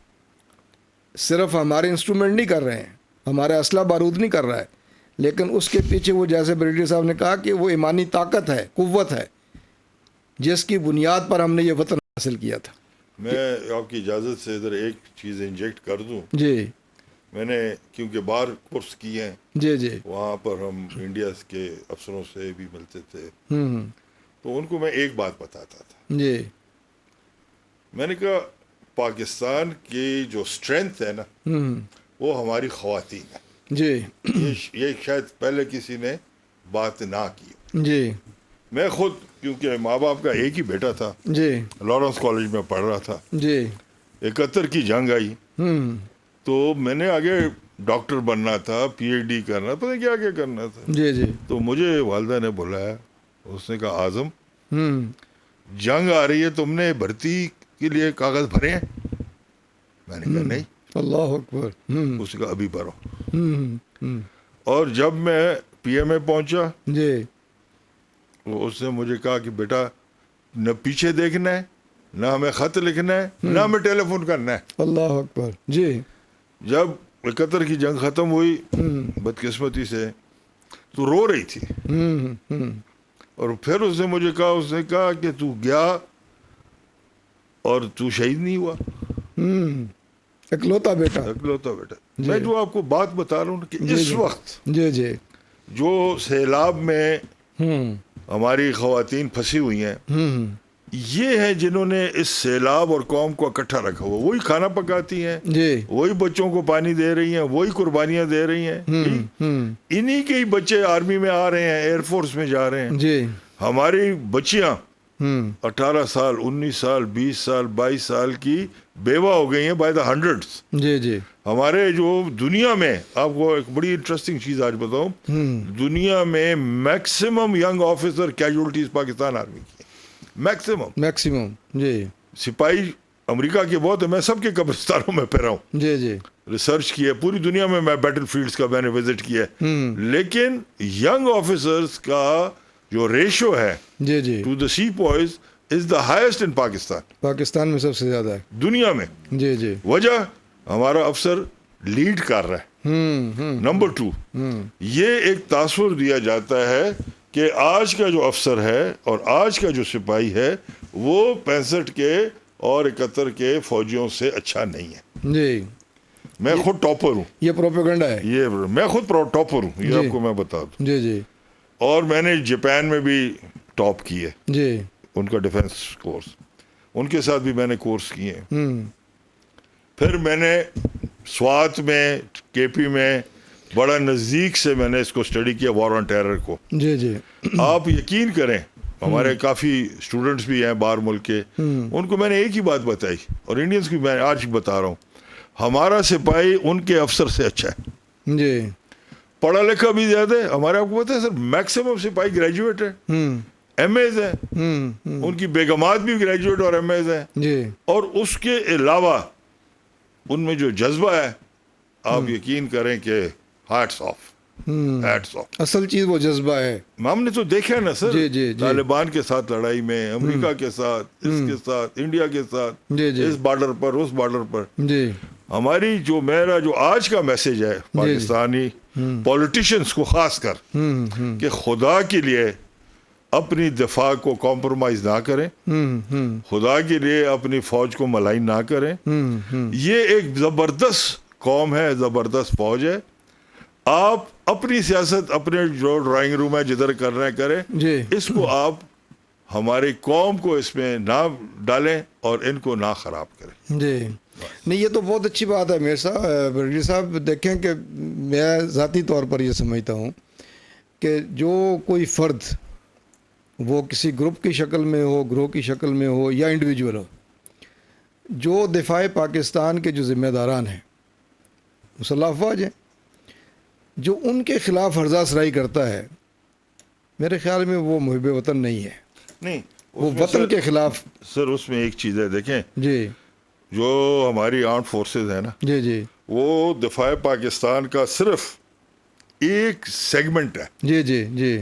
S1: صرف ہمارے انسٹرومنٹ نہیں کر رہے ہیں، ہمارا اسلحہ بارود نہیں کر رہا ہے، لیکن اس کے پیچھے وہ جیسے بریگیڈیئر صاحب نے کہا کہ وہ ایمانی طاقت ہے، قوت ہے، جس کی بنیاد پر ہم نے یہ وطن حاصل کیا تھا۔
S2: میں آپ کی اجازت سے ادھر ایک چیز انجیکٹ کر دوں۔
S1: جی
S2: میں نے کیونکہ باہر کورس کیے ہیں،
S1: جی جی
S2: وہاں پر ہم انڈیا کے افسروں سے بھی ملتے تھے،
S1: ہوں
S2: تو ان کو میں ایک بات بتاتا تھا۔
S1: جی
S2: میں نے کہا پاکستان کی جو اسٹرینتھ ہے نا
S1: ہوں
S2: وہ ہماری خواتین ہے۔
S1: جی
S2: یہ شاید پہلے کسی نے بات نہ کی۔
S1: جی
S2: میں خود کیونکہ ماں باپ کا ایک ہی بیٹا تھا،
S1: جی
S2: لارنس کالج میں پڑھ رہا تھا،
S1: جی
S2: 71 کی جنگ آئی
S1: ہوں
S2: تو میں نے آگے ڈاکٹر بننا تھا، پی ایچ ڈی کرنا، پتہ کیا کیا کرنا تھا۔
S1: جی جی
S2: تو مجھے والدہ نے بلایا، اس نے کہا اعظم
S1: ہوں
S2: جنگ آ رہی ہے، تم نے بھرتی کے لیے کاغذ بھرے ہیں؟ میں نے کہا نہیں۔
S1: اللہ اکبر
S2: اس نے کہا ابھی بھرو۔
S1: ہوں
S2: اور جب میں پی ایم اے پہنچا،
S1: جی
S2: اس نے مجھے کہا کہ بیٹا نہ پیچھے دیکھنا ہے، نہ ہمیں خط لکھنا ہے، نہ ہمیں ٹیلی فون کرنا ہے۔
S1: اللہ اکبر جی
S2: جب 71 کی جنگ ختم ہوئی بدقسمتی سے تو رو رہی تھی، اور پھر اس نے کہا کہ تو گیا اور تو شہید نہیں ہوا،
S1: اکلوتا بیٹا۔
S2: اکلوتا بیٹا۔ میں جو آپ کو بات بتا رہا ہوں کہ اس وقت
S1: جی جی
S2: جو سیلاب میں ہماری خواتین پھنسی ہوئی ہیں، یہ ہیں جنہوں نے اس سیلاب اور قوم کو اکٹھا رکھا ہوا، وہی کھانا پکاتی ہیں،
S1: جی
S2: وہی بچوں کو پانی دے رہی ہیں، وہی قربانیاں دے رہی ہیں، انہی کے ہی بچے آرمی میں آ رہے ہیں، ایئر فورس میں جا رہے ہیں۔
S1: جی
S2: ہماری بچیاں 18 سال 19 سال 20 سال 22 سال کی بیوہ ہو گئی ہیں بائی دا ہنڈریڈس۔
S1: جی جی
S2: ہمارے جو دنیا میں، آپ کو ایک بڑی انٹرسٹنگ چیز آج بتاؤں، دنیا میں maximum young officer casualties Pakistan army کی،
S1: میکسیمم جی
S2: سپاہی امریکہ کے بہت ہیں، میں سب کے قبرستانوں میں پھرا ہوں،
S1: جی جی
S2: ریسرچ کی ہے، پوری دنیا میں بیٹل فیلڈز کا میں نے وزٹ کیا ہے، لیکن ینگ آفیسرز کا جو ریشو ہے
S1: جی جی
S2: ٹو دا سی پوائز is the highest in
S1: Pakistan میں سب سے زیادہ ہے۔
S2: دنیا میں۔
S1: جی جی
S2: وجہ ہمارا افسر لیڈ کر رہا ہے۔ نمبر 2، یہ ایک تاثر دیا جاتا ہے کہ آج کا جو افسر ہے اور آج کا جو سپاہی ہے وہ 65 کے اور 71 کے فوجیوں سے اچھا نہیں ہے۔
S1: جی
S2: میں خود ٹاپر ہوں،
S1: یہ پروپیگنڈا ہے،
S2: میں خود ٹاپر ہوں، یہ آپ کو میں بتا دوں۔
S1: جی جی
S2: اور میں نے جاپان میں بھی ٹاپ کی ہے،
S1: جی
S2: ان کا ڈیفنس کورس، ان کے ساتھ بھی میں نے کورس کیے ہیں۔ پھر میں نے سوات میں، کے پی میں بڑا نزدیک سے میں نے اس کو اسٹڈی کیا، وار آن ٹیرر کو۔
S1: جی جی
S2: آپ یقین کریں، ہمارے کافی اسٹوڈنٹس بھی ہیں باہر ملک کے، ان کو میں نے ایک ہی بات بتائی، اور انڈینس کی میں آج بتا رہا ہوں، ہمارا سپاہی ان کے افسر سے اچھا ہے،
S1: جی
S2: پڑھا لکھا بھی زیادہ ہے۔ ہمارے آپ کو پتا ہے سر، میکسیمم سپاہی گریجویٹ ہے، ایم ایز ہیں، ان کی بیگمات بھی گریجویٹ اور ایم ایز ہیں،
S1: جی
S2: اور اس کے علاوہ ان میں جو جذبہ ہے، آپ یقین کریں کہ ہیٹس آف،
S1: اصل چیز وہ جذبہ ہے۔
S2: ہم نے تو دیکھا نا سر،
S1: جی جی جی
S2: طالبان کے ساتھ لڑائی میں، امریکہ کے ساتھ، اس کے ساتھ، انڈیا کے ساتھ،
S1: جی جی
S2: اس بارڈر پر، اس بارڈر پر،
S1: جی
S2: ہماری میرا جو آج کا میسج ہے پاکستانی پولیٹیشنز کو خاص کر، کہ خدا کے لیے اپنی دفاع کو کمپرومائز نہ کریں، خدا کے لیے اپنی فوج کو ملائن نہ کریں۔ یہ ایک زبردست قوم ہے، زبردست فوج ہے۔ آپ اپنی سیاست اپنے جو ڈرائنگ روم ہے جدھر کر رہے ہیں کریں،
S1: جی
S2: اس کو آپ ہماری قوم کو اس میں نہ ڈالیں اور ان کو نہ خراب کریں۔
S1: جی نہیں، یہ تو بہت اچھی بات ہے میرے صاحب، بریگیڈیئر صاحب۔ دیکھیں کہ میں ذاتی طور پر یہ سمجھتا ہوں کہ جو کوئی فرد، وہ کسی گروپ کی شکل میں ہو، گروہ کی شکل میں ہو یا انڈیویجول ہو، جو دفاع پاکستان کے جو ذمہ داران ہیں، مسلح افواج ہیں، جو ان کے خلاف ورزہ اسرائی کرتا ہے، میرے خیال میں وہ محب وطن نہیں ہے،
S2: نہیں،
S1: وہ وطن کے خلاف۔
S2: سر اس میں ایک چیز ہے، دیکھیں
S1: جی
S2: جو ہماری آرم فورسز ہیں نا
S1: جی جی
S2: وہ دفاع پاکستان کا صرف ایک سیگمنٹ ہے.
S1: جی جی جی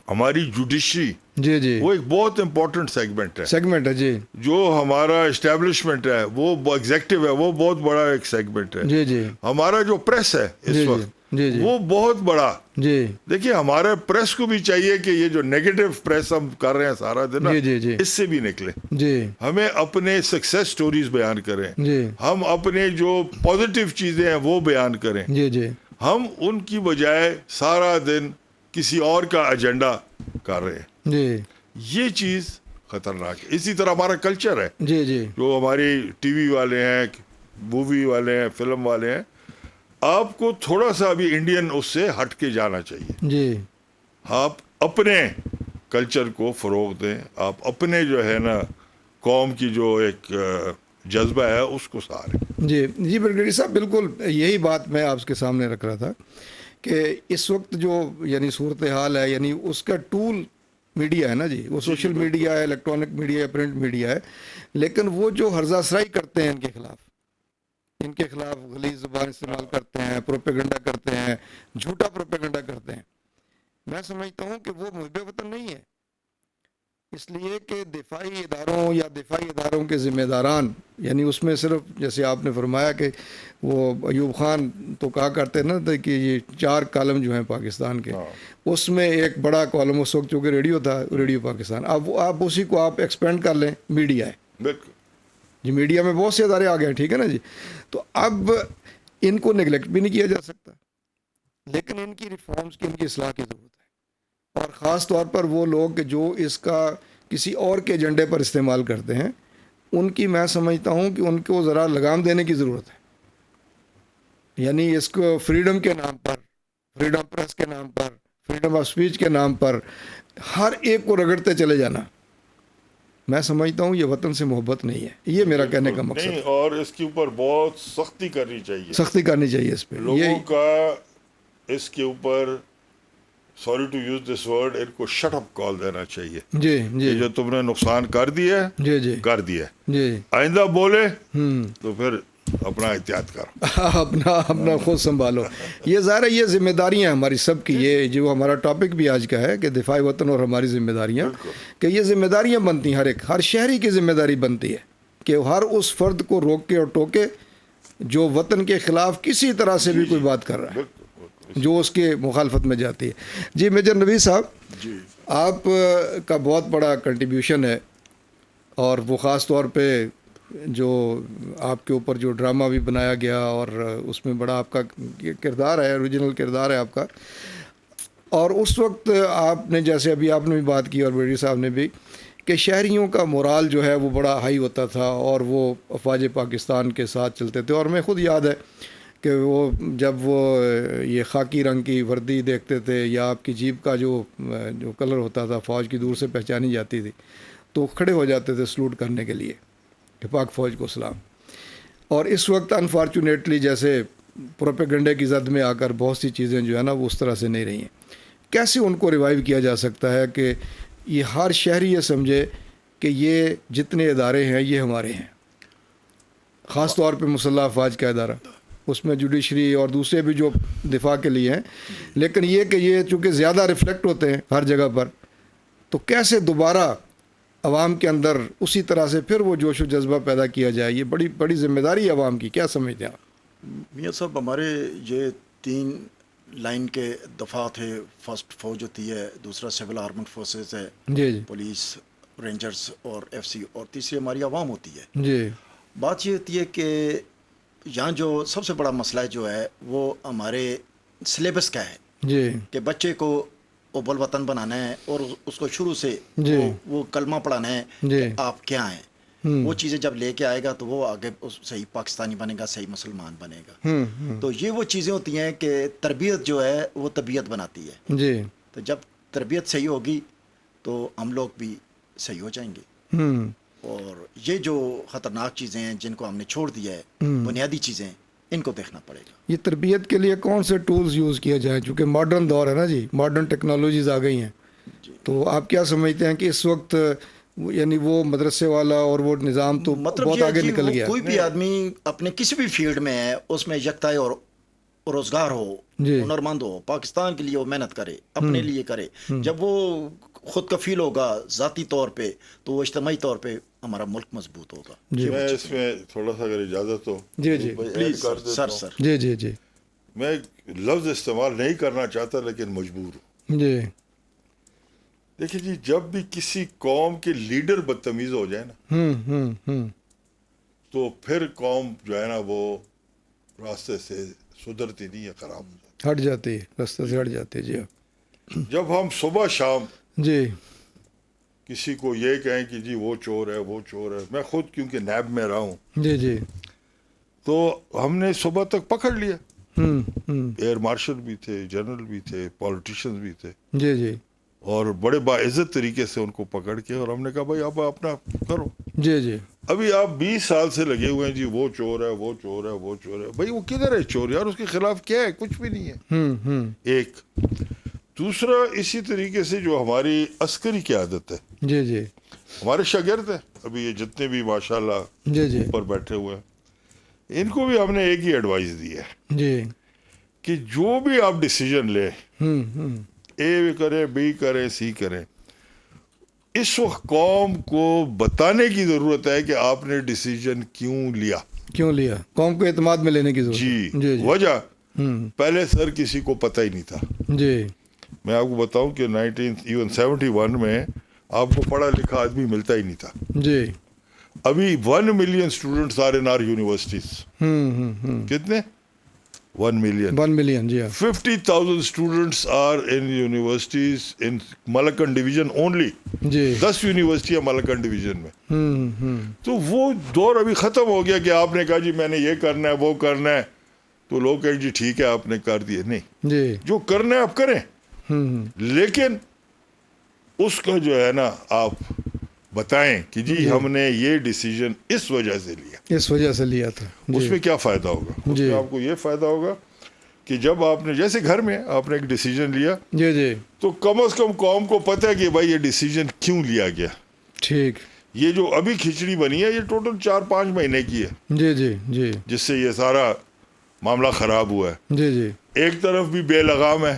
S2: ہماری جوڈیشری
S1: جی جی
S2: وہ ایک بہت امپورٹنٹ سیگمنٹ ہے.
S1: سیگمنٹ ہے. جی
S2: جو ہمارا اسٹیبلشمنٹ ہے وہ ایگزیکٹو ہے, وہ بہت بڑا ایک سیگمنٹ ہے.
S1: جی جی
S2: ہمارا جو پریس ہے اس
S1: جی
S2: وقت
S1: جی جی
S2: وہ بہت بڑا.
S1: جی
S2: دیکھیے ہمارے پریس کو بھی چاہیے کہ یہ جو نیگیٹو پریس ہم کر رہے ہیں سارا دن
S1: جی جی جی
S2: اس سے بھی نکلے.
S1: جی
S2: ہمیں اپنے سکسیس سٹوریز بیان کریں,
S1: جی
S2: ہم اپنے جو پازیٹیو چیزیں ہیں وہ بیان کریں.
S1: جی جی
S2: ہم ان کی بجائے سارا دن کسی اور کا ایجنڈا کر رہے ہیں.
S1: جی
S2: یہ چیز خطرناک ہے. اسی طرح ہمارا کلچر ہے,
S1: جی جی
S2: جو ہماری ٹی وی والے ہیں, مووی والے ہیں, فلم والے ہیں, آپ کو تھوڑا سا بھی انڈین اس سے ہٹ کے جانا چاہیے.
S1: جی
S2: آپ اپنے کلچر کو فروغ دیں, آپ اپنے جو ہے نا قوم کی جو ایک جذبہ ہے اس کو سارے.
S1: جی جی برگیڈیئر صاحب, بالکل یہی بات میں آپ کے سامنے رکھ رہا تھا کہ اس وقت جو یعنی صورتحال ہے, یعنی اس کا ٹول میڈیا ہے نا جی, وہ سوشل میڈیا ہے, الیکٹرانک میڈیا ہے, پرنٹ میڈیا ہے, لیکن وہ جو ہرزہ سرائی کرتے ہیں ان کے خلاف غلیظ زبان استعمال کرتے ہیں, پروپیگنڈا کرتے ہیں, جھوٹا پروپیگنڈا کرتے ہیں. میں سمجھتا ہوں کہ وہ محب وطن نہیں ہے, اس لیے کہ دفاعی اداروں یا دفاعی اداروں کے ذمہ داران, یعنی اس میں صرف جیسے آپ نے فرمایا کہ وہ ایوب خان تو کہا کرتے نا کہ یہ 4 کالم جو ہیں پاکستان کے, اس میں ایک بڑا کالم اس وقت چونکہ ریڈیو تھا, ریڈیو پاکستان. اب آپ اسی کو آپ ایکسپینڈ کر لیں, میڈیا ہے.
S2: بالکل
S1: جی میڈیا میں بہت سے ادارے آ گئے ہیں, ٹھیک ہے نا جی. تو اب ان کو نگلیکٹ بھی نہیں کیا جا سکتا, لیکن ان کی ریفارمز کی, ان کی اصلاح کی ضرورت ہے. اور خاص طور پر وہ لوگ جو اس کا کسی اور کے ایجنڈے پر استعمال کرتے ہیں, ان کی میں سمجھتا ہوں کہ ان کو ذرا لگام دینے کی ضرورت ہے. یعنی اس کو فریڈم کے نام پر, فریڈم پریس کے نام پر, فریڈم آف سپیچ کے نام پر ہر ایک کو رگڑتے چلے جانا, میں سمجھتا ہوں یہ وطن سے محبت نہیں ہے. یہ میرا کہنے کا مقصد
S2: نہیں,
S1: ہے.
S2: اور اس کے اوپر بہت سختی کرنی چاہیے,
S1: سختی کرنی چاہیے اس پہ.
S2: لوگوں کا اس کے اوپر, sorry to use this word, ان کو شٹ اپ کال دینا چاہیے.
S1: جی جی
S2: جو تم نے نقصان کر دیا ہے,
S1: جی جی
S2: کر دیا,
S1: جی
S2: آئندہ بولے تو پھر اپنا احتیاط کرو,
S1: اپنا خود سنبھالو. یہ ظاہر ہے یہ ذمہ داریاں ہماری سب کی, یہ جو ہمارا ٹاپک بھی آج کا ہے کہ دفاع وطن اور ہماری ذمہ داریاں, کہ یہ ذمہ داریاں بنتی ہیں, ہر شہری کی ذمہ داری بنتی ہے کہ ہر اس فرد کو روکے اور ٹوکے جو وطن کے خلاف کسی طرح سے بھی کوئی بات کر رہا ہے, جو اس کے مخالفت میں جاتی ہے. جی میجر نوید صاحب,
S2: جی
S1: آپ کا بہت بڑا کنٹریبیوشن ہے, اور وہ خاص طور پہ جو آپ کے اوپر جو ڈرامہ بھی بنایا گیا, اور اس میں بڑا آپ کا کردار ہے, اوریجنل کردار ہے آپ کا. اور اس وقت آپ نے, جیسے ابھی آپ نے بھی بات کی اور بیڈی صاحب نے بھی, کہ شہریوں کا مورال جو ہے وہ بڑا ہائی ہوتا تھا, اور وہ افواج پاکستان کے ساتھ چلتے تھے. اور میں خود یاد ہے کہ وہ جب وہ یہ خاکی رنگ کی وردی دیکھتے تھے, یا آپ کی جیپ کا جو کلر ہوتا تھا فوج کی دور سے پہچانی جاتی تھی, تو کھڑے ہو جاتے تھے سلوٹ کرنے کے لیے کہ پاک فوج کو سلام. اور اس وقت انفارچونیٹلی جیسے پروپیگنڈے کی زد میں آ کر بہت سی چیزیں جو ہے نا وہ اس طرح سے نہیں رہی ہیں. کیسے ان کو ریوائیو کیا جا سکتا ہے کہ یہ ہر شہری یہ سمجھے کہ یہ جتنے ادارے ہیں یہ ہمارے ہیں, خاص طور پہ مسلح افواج کا ادارہ, اس میں جوڈیشری اور دوسرے بھی جو دفاع کے لیے ہیں, لیکن یہ کہ یہ چونکہ زیادہ ریفلیکٹ ہوتے ہیں ہر جگہ پر, تو کیسے دوبارہ عوام کے اندر اسی طرح سے پھر وہ جوش و جذبہ پیدا کیا جائے؟ یہ بڑی بڑی ذمہ داری ہے عوام کی, کیا سمجھتے ہیں آپ؟
S3: میاں صاحب, ہمارے یہ 3 لائن کے دفاع تھے. فرسٹ فوج ہوتی ہے, دوسرا سول آرمڈ فورسز ہے,
S1: جی جی
S3: پولیس, رینجرز اور ایف سی, اور تیسری ہماری عوام ہوتی ہے.
S1: جی
S3: بات یہ ہوتی ہے کہ یہاں جو سب سے بڑا مسئلہ جو ہے وہ ہمارے سلیبس کا ہے,
S1: جی
S3: کہ بچے کو اوبل وطن بنانا ہے, اور اس کو شروع سے
S1: جی
S3: وہ کلمہ پڑھانا ہے
S1: جی
S3: کہ آپ کیا ہیں. وہ چیزیں جب لے کے آئے گا تو وہ آگے صحیح پاکستانی بنے گا, صحیح مسلمان بنے گا. تو یہ وہ چیزیں ہوتی ہیں کہ تربیت جو ہے وہ طبیعت بناتی ہے.
S1: جی
S3: تو جب تربیت صحیح ہوگی تو ہم لوگ بھی صحیح ہو جائیں گے. اور یہ جو خطرناک چیزیں ہیں جن کو ہم نے چھوڑ دیا ہے, بنیادی چیزیں, ان کو دیکھنا پڑے گا.
S1: یہ تربیت کے لیے کون سے ٹولز یوز کیا جائیں؟ چونکہ ماڈرن دور ہے نا جی, ماڈرن ٹیکنالوجیز آ گئی ہیں, تو آپ کیا سمجھتے ہیں کہ اس وقت یعنی وہ مدرسے والا اور وہ نظام تو
S3: مطلب
S1: بہت
S3: یہ
S1: آگے
S3: کہ
S1: نکل گیا.
S3: کوئی بھی آدمی اپنے کسی بھی فیلڈ میں ہے اس میں یکتائی اور روزگار ہو,
S1: جی.
S3: ہنرمند ہو, پاکستان کے لیے وہ محنت کرے, اپنے لیے کرے. جب وہ خود کفیل ہوگا ذاتی طور پہ تو وہ اجتماعی طور پہ ہمارا ملک مضبوط ہوگا.
S2: میں اس میں تھوڑا سا اگر اجازت ہو
S1: جی جی
S3: پلیز سر.
S1: جی جی جی
S2: میں لفظ استعمال نہیں کرنا چاہتا لیکن مجبور ہوں.
S1: جی
S2: دیکھیں جی, جب بھی کسی قوم کے لیڈر بدتمیز ہو جائے نا تو پھر قوم جو ہے نا وہ راستے سے سدھرتی نہیں ہے, خراب ہو جاتی,
S1: ہٹ جاتی ہے, راستے سے ہٹ جاتی ہے. جی
S2: جب ہم صبح شام
S1: جی
S2: کسی کو یہ کہیں کہ جی وہ چور ہے وہ چور ہے, میں خود کیونکہ نیب میں رہا ہوں
S1: جی جی
S2: تو ہم نے صبح تک پکڑ لیا. ایئر مارشل بھی تھے, جنرل بھی تھے, پولیٹیشنز بھی تھے,
S1: جی جی
S2: اور بڑے باعزت طریقے سے ان کو پکڑ کے, اور ہم نے کہا بھائی آپ اپنا کرو.
S1: جی جی
S2: ابھی آپ 20 سال سے لگے ہوئے ہیں جی وہ چور ہے وہ چور ہے وہ چور ہے. بھائی وہ کدھر ہے چور یار, اس کے خلاف کیا ہے, کچھ بھی نہیں ہے. ایک دوسرا اسی طریقے سے جو ہماری عسکری قیادت ہے,
S1: جی جی
S2: ہمارے شاگرد ہیں ابھی یہ جتنے بھی ماشاءاللہ
S1: جی جی
S2: اوپر بیٹھے ہوئے ہیں, ان کو بھی ہم نے ایک ہی ایڈوائز دی ہے
S1: جی
S2: کہ جو بھی آپ ڈیسیجن لیں, اے کریں, بی کریں, سی کریں, اس وقت قوم کو بتانے کی ضرورت ہے کہ آپ نے ڈیسیجن کیوں لیا,
S1: قوم کو اعتماد میں لینے کی ضرورت.
S2: جی وجہ پہلے سر کسی کو پتہ ہی نہیں تھا.
S1: جی
S2: میں آپ کو بتاؤں کہ 1971 میں آپ کو پڑھا لکھا آدمی ملتا ہی نہیں تھا.
S1: جی
S2: ابھی 1 million students are in our universities. کتنے؟ 1 ملین.
S1: 1 ملین. جی
S2: 50,000 students are in universities in Malakand division only.
S1: جی
S2: 10 یونیورسٹیاں ملکن ڈویژن میں. تو وہ دور ابھی ختم ہو گیا کہ آپ نے کہا جی میں نے یہ کرنا ہے وہ کرنا ہے, تو لوگ کہیں جی ٹھیک ہے آپ نے کر دیے. نہیں,
S1: جی
S2: جو کرنا ہے آپ کریں, لیکن اس کا جو ہے نا آپ بتائیں کہ جی ہم نے یہ ڈیسیجن اس وجہ سے لیا
S1: تھا.
S2: اس میں کیا فائدہ ہوگا؟ اس میں آپ کو یہ فائدہ ہوگا کہ جب آپ نے جیسے گھر میں آپ نے ایک ڈیسیجن لیا,
S1: جی جی
S2: تو کم از کم قوم کو پتہ ہے کہ بھائی یہ ڈیسیجن کیوں لیا گیا.
S1: ٹھیک.
S2: یہ جو ابھی کھچڑی بنی ہے یہ ٹوٹل 4-5 مہینے کی ہے.
S1: جی جی جی
S2: جس سے یہ سارا معاملہ خراب ہوا ہے.
S1: جی جی
S2: ایک طرف بھی بے لگام ہے,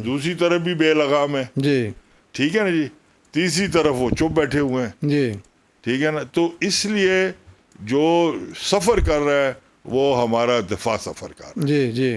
S2: دوسری طرف بھی بے لگام ہے.
S1: جی
S2: ٹھیک ہے نا جی, تیسری طرف وہ چپ بیٹھے ہوئے ہیں.
S1: جی
S2: ٹھیک ہے نا. تو اس لیے جو سفر کر رہا ہے وہ ہمارا دفاع سفر کر رہا ہے.
S1: جی جی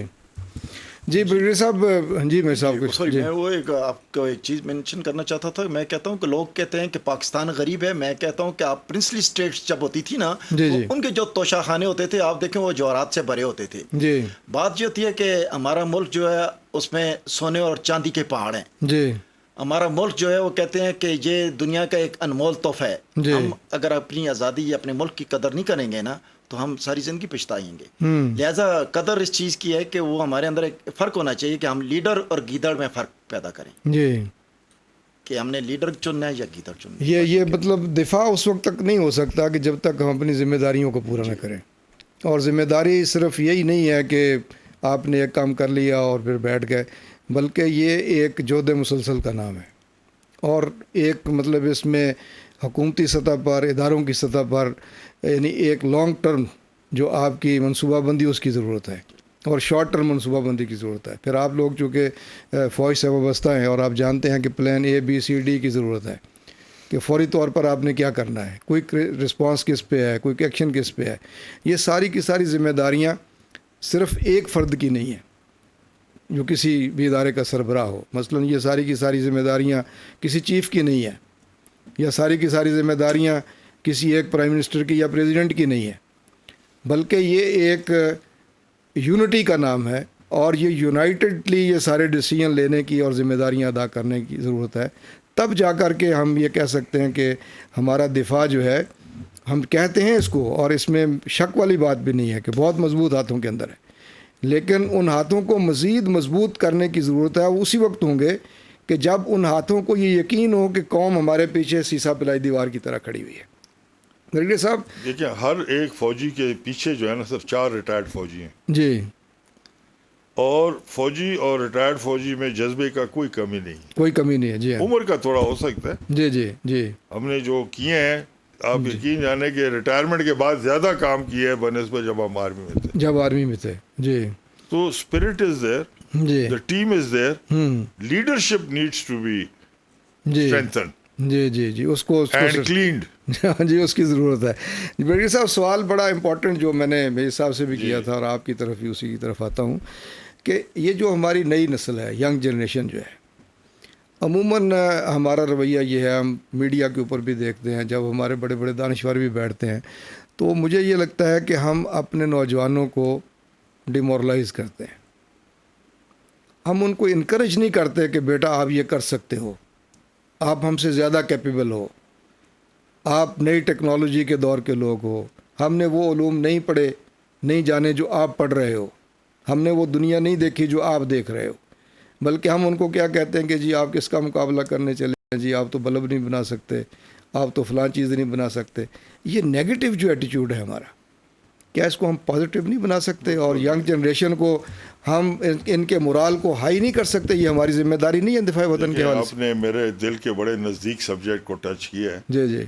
S1: جی بریگیڈیئر صاحب. جی میں صاحب
S3: سوری, میں وہ ایک آپ کو ایک چیز مینشن کرنا چاہتا تھا. میں کہتا ہوں کہ لوگ کہتے ہیں کہ پاکستان غریب ہے. میں کہتا ہوں کہ آپ پرنسلی اسٹیٹس جب ہوتی تھی نا, ان کے جو توشہ خانے ہوتے تھے آپ دیکھیں وہ جوہرات سے بھرے ہوتے تھے.
S1: جی
S3: بات یہ ہوتی ہے کہ ہمارا ملک جو ہے اس میں سونے اور چاندی کے پہاڑ ہیں.
S1: جی
S3: ہمارا ملک جو ہے وہ کہتے ہیں کہ یہ دنیا کا ایک انمول تحفہ ہے. ہم اگر اپنی آزادی یا اپنے ملک کی قدر نہیں کریں گے نا تو ہم ساری زندگی پچھتائیں گے. لہٰذا قدر اس چیز کی ہے کہ وہ ہمارے اندر ایک فرق ہونا چاہیے کہ ہم لیڈر اور گیدڑ میں فرق پیدا کریں.
S1: جی
S3: کہ ہم نے لیڈر چننا ہے یا گیدڑ چننا ہے.
S1: یہ مطلب دفاع اس وقت تک نہیں ہو سکتا کہ جب تک ہم اپنی ذمہ داریوں کو پورا نہ کریں. اور ذمہ داری صرف یہی نہیں ہے کہ آپ نے ایک کام کر لیا اور پھر بیٹھ گئے, بلکہ یہ ایک جود مسلسل کا نام ہے. اور ایک مطلب اس میں حکومتی سطح پر, اداروں کی سطح پر, یعنی ایک لانگ ٹرم جو آپ کی منصوبہ بندی اس کی ضرورت ہے, اور شارٹ ٹرم منصوبہ بندی کی ضرورت ہے. پھر آپ لوگ چونکہ فوج سے وابستہ ہیں اور آپ جانتے ہیں کہ plan A B C D کی ضرورت ہے کہ فوری طور پر آپ نے کیا کرنا ہے, کوئک رسپانس کس پہ ہے, کوئک ایکشن کس پہ ہے. یہ ساری کی ساری ذمہ داریاں صرف ایک فرد کی نہیں ہیں جو کسی بھی ادارے کا سربراہ ہو. مثلا یہ ساری کی ساری ذمہ داریاں کسی چیف کی نہیں ہیں, یا ساری کی ساری ذمہ داریاں کسی ایک پرائم منسٹر کی یا پریزیڈنٹ کی نہیں ہے, بلکہ یہ ایک یونٹی کا نام ہے. اور یہ یونائٹڈلی یہ سارے ڈیسیجن لینے کی اور ذمہ داریاں ادا کرنے کی ضرورت ہے. تب جا کر کے ہم یہ کہہ سکتے ہیں کہ ہمارا دفاع جو ہے, ہم کہتے ہیں اس کو, اور اس میں شک والی بات بھی نہیں ہے کہ بہت مضبوط ہاتھوں کے اندر ہے, لیکن ان ہاتھوں کو مزید مضبوط کرنے کی ضرورت ہے. وہ اسی وقت ہوں گے کہ جب ان ہاتھوں کو یہ یقین ہو کہ قوم ہمارے پیچھے سیسا پلائی دیوار کی طرح کھڑی ہوئی ہے. بریگیڈیئر صاحب
S2: دیکھیں, ہر ایک فوجی کے پیچھے جو ہے نا صرف 4 ریٹائرڈ فوجی ہیں.
S1: جی.
S2: اور فوجی اور ریٹائرڈ فوجی میں جذبے کا کوئی کمی نہیں،
S1: کوئی کمی نہیں ہے. جی ہاں.
S2: عمر کا تھوڑا ہو سکتا ہے.
S1: جی جی جی.
S2: ہم نے جو کیے ہیں آپ یقین جانے کہ ریٹائرمنٹ کے بعد زیادہ کام کیے ہیں بنسبت جب ہم آرمی میں تھے.
S1: جب آرمی میں تھے. جی.
S2: تو اسپرٹ از دیر،
S1: جی.
S2: The team is there, leadership needs to be
S1: جی
S2: اسٹرینتھنڈ
S1: جی جی جی. اس کو
S2: اینڈ کلینڈ.
S1: جی اس کی ضرورت ہے. برگیڈیئر صاحب سوال بڑا امپورٹنٹ جو میں نے میرے حساب سے بھی کیا تھا اور آپ کی طرف بھی اسی کی طرف آتا ہوں کہ یہ جو ہماری نئی نسل ہے، ینگ جنریشن جو ہے، عموماً ہمارا رویہ یہ ہے، ہم میڈیا کے اوپر بھی دیکھتے ہیں، جب ہمارے بڑے بڑے دانشور بھی بیٹھتے ہیں تو مجھے یہ لگتا ہے کہ ہم اپنے نوجوانوں کو ڈیمورلائز کرتے ہیں. ہم ان کو انکریج نہیں کرتے کہ بیٹا آپ یہ کر سکتے ہو، آپ ہم سے زیادہ کیپیبل ہو، آپ نئی ٹیکنالوجی کے دور کے لوگ ہو، ہم نے وہ علوم نہیں پڑھے نہیں جانے جو آپ پڑھ رہے ہو، ہم نے وہ دنیا نہیں دیکھی جو آپ دیکھ رہے ہو، بلکہ ہم ان کو کیا کہتے ہیں کہ جی آپ کس کا مقابلہ کرنے چلے ہیں، جی آپ تو بلب نہیں بنا سکتے، آپ تو فلاں چیز نہیں بنا سکتے. یہ نیگیٹو جو ایٹیچیوڈ ہے ہمارا، کیا اس کو ہم پازیٹیو نہیں بنا سکتے؟ اور ینگ جنریشن کو ہم ان کے مورال کو ہائی نہیں کر سکتے؟ یہ ہماری ذمہ داری نہیں ہے دفاع وطن کے حوالے سے؟
S2: آپ نے میرے دل کے بڑے نزدیک سبجیکٹ کو ٹچ کیا ہے.
S1: جی جی.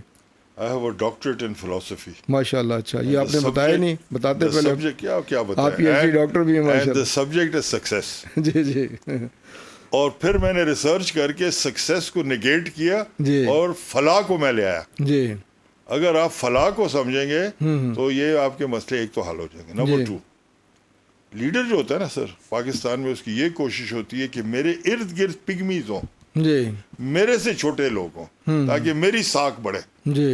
S2: I have a doctorate in philosophy.
S1: ماشاء اللہ. اچھا یہ آپ نے بتایا نہیں، بتاتے پہلے.
S2: کیا بتایا؟
S1: آپ PhD ڈاکٹر بھی ہیں ماشاء
S2: And the
S1: Allah.
S2: subject is success.
S1: جی جی.
S2: اور پھر میں نے ریسرچ کر کے سکسیس کو نگیٹ کیا
S1: جی.
S2: اور فلاح کو میں لے آیا.
S1: جی.
S2: اگر آپ فلاح کو سمجھیں گے تو یہ آپ کے مسئلے ایک تو حل ہو جائیں گے. نمبر 2، لیڈر جو ہوتا ہے نا سر پاکستان میں، اس کی یہ کوشش ہوتی ہے کہ میرے ارد گرد پگمیز ہوں،
S1: جی
S2: میرے سے چھوٹے لوگ ہوں تاکہ میری ساکھ بڑھے.
S1: جی.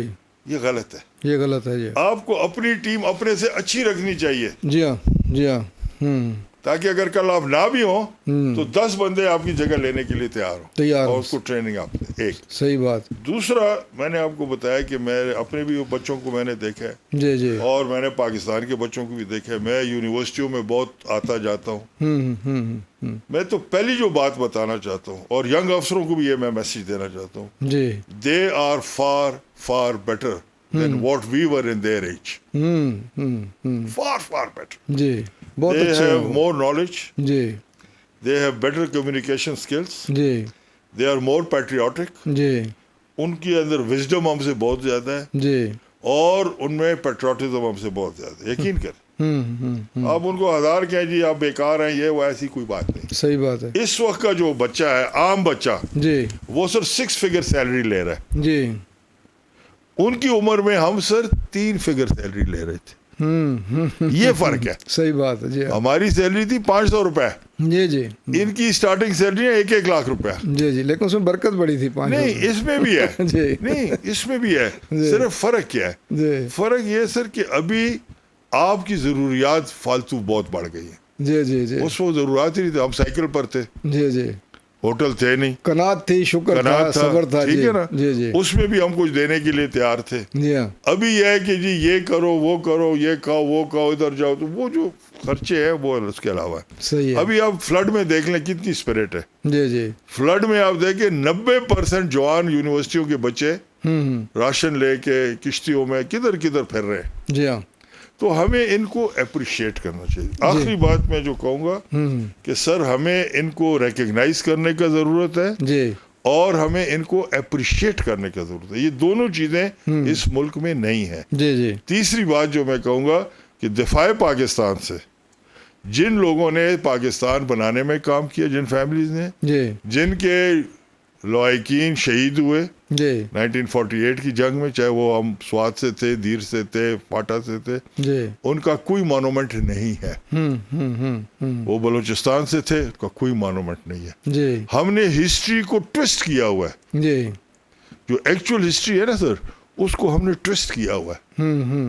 S2: یہ غلط ہے.
S1: یہ غلط ہے. جی.
S2: آپ کو اپنی ٹیم اپنے سے اچھی رکھنی چاہیے.
S1: جی ہاں. جی ہاں.
S2: تاکہ اگر کل آپ نہ بھی ہوں تو 10 بندے آپ کی جگہ لینے کے لیے تیار ہوں اور اس کو ٹریننگ آپ دیں. ایک
S1: صحیح بات.
S2: دوسرا، میں نے آپ کو بتایا کہ میں اپنے بھی بچوں کو میں نے دیکھا ہے.
S1: جی جی.
S2: اور میں نے پاکستان کے بچوں کو بھی دیکھا ہے. میں یونیورسٹیوں میں بہت آتا جاتا ہوں. میں تو پہلی جو بات بتانا چاہتا ہوں اور ینگ افسروں کو بھی یہ میں میسج دینا چاہتا ہوں،
S1: جی.
S2: They are far far better than what we were in their age. Far better.
S1: جی. بہت
S2: They
S1: اچھے.
S2: have more knowledge.
S1: G.
S2: They have better communication skills.
S1: G.
S2: They are more patriotic.
S1: جی.
S2: ان کے اندر وزڈم ہم سے بہت زیادہ ہے.
S1: جی.
S2: اور ان میں پیٹریوٹزم ہم سے بہت زیادہ ہے. یقین کریں. آپ ان کو 1000 کہیں جی آپ بیکار ہیں، یہ وہ ایسی کوئی بات نہیں.
S1: صحیح بات ہے.
S2: اس وقت کا جو بچہ ہے، عام بچہ،
S1: جی.
S2: وہ سر 6 فگر سیلری لے رہا ہے.
S1: جی.
S2: ان کی عمر میں ہم سر 3 فگر سیلری لے رہے تھے. یہ فرق ہے.
S1: صحیح بات ہے. جی.
S2: ہماری سیلری تھی 500 روپے.
S1: جی جی.
S2: ان کی اسٹارٹنگ سیلری ہے 1-1 لاکھ روپے.
S1: جی جی. لیکن اس میں برکت بڑی تھی. 5
S2: نہیں اس میں بھی ہے.
S1: جی.
S2: نہیں اس میں بھی ہے. صرف فرق کیا ہے؟
S1: جی.
S2: فرق یہ سر کہ ابھی آپ کی ضروریات فالتو بہت بڑھ گئی ہیں.
S1: جی جی جی.
S2: اس وقت ضروریات ہی نہیں تھی. ہم سائیکل پر تھے.
S1: جی جی.
S2: ہوٹل تھے نہیں.
S1: قناعت تھی، شکر تھا، صبر تھا.
S2: ٹھیک ہے نا.
S1: جی جی.
S2: اس میں بھی ہم کچھ دینے کے لیے تیار تھے.
S1: جی ہاں.
S2: ابھی یہ ہے کہ جی یہ کرو وہ کرو، یہ کھاؤ وہ کھاؤ، ادھر جاؤ، تو وہ جو خرچے ہیں وہ اس کے علاوہ ہے.
S1: صحیح ہے.
S2: ابھی آپ فلڈ میں دیکھ لیں کتنی اسپرٹ ہے.
S1: جی جی.
S2: فلڈ میں آپ دیکھیں 90% جوان یونیورسٹیوں کے بچے راشن لے کے کشتیوں میں کدھر کدھر پھر رہے ہیں.
S1: جی ہاں.
S2: تو ہمیں ان کو اپریشیٹ کرنا چاہیے. آخری بات میں جو کہوں گا کہ سر ہمیں ان کو ریکگنائز کرنے کا ضرورت ہے.
S1: جی.
S2: اور ہمیں ان کو اپریشیٹ کرنے کا ضرورت ہے. یہ دونوں چیزیں اس ملک میں نہیں ہیں.
S1: جی جی.
S2: تیسری بات جو میں کہوں گا کہ دفاع پاکستان سے جن لوگوں نے پاکستان بنانے میں کام کیا، جن فیملیز نے،
S1: جی.
S2: جن کے لواحقین شہید ہوئے
S1: جی.
S2: 1948 کی جنگ میں، چاہے وہ ہم سوات سے تھے، دیر سے تھے، پاٹا سے تھے،
S1: جی.
S2: ان کا کوئی مانومنٹ نہیں ہے. وہ بلوچستان سے تھے، ان کا کوئی مانومنٹ نہیں ہے.
S1: جی.
S2: ہم نے ہسٹری کو ٹوسٹ کیا ہوا ہے.
S1: جی.
S2: جو ایکچوئل ہسٹری ہے نا سر، اس کو ہم نے ٹوسٹ کیا ہوا ہے.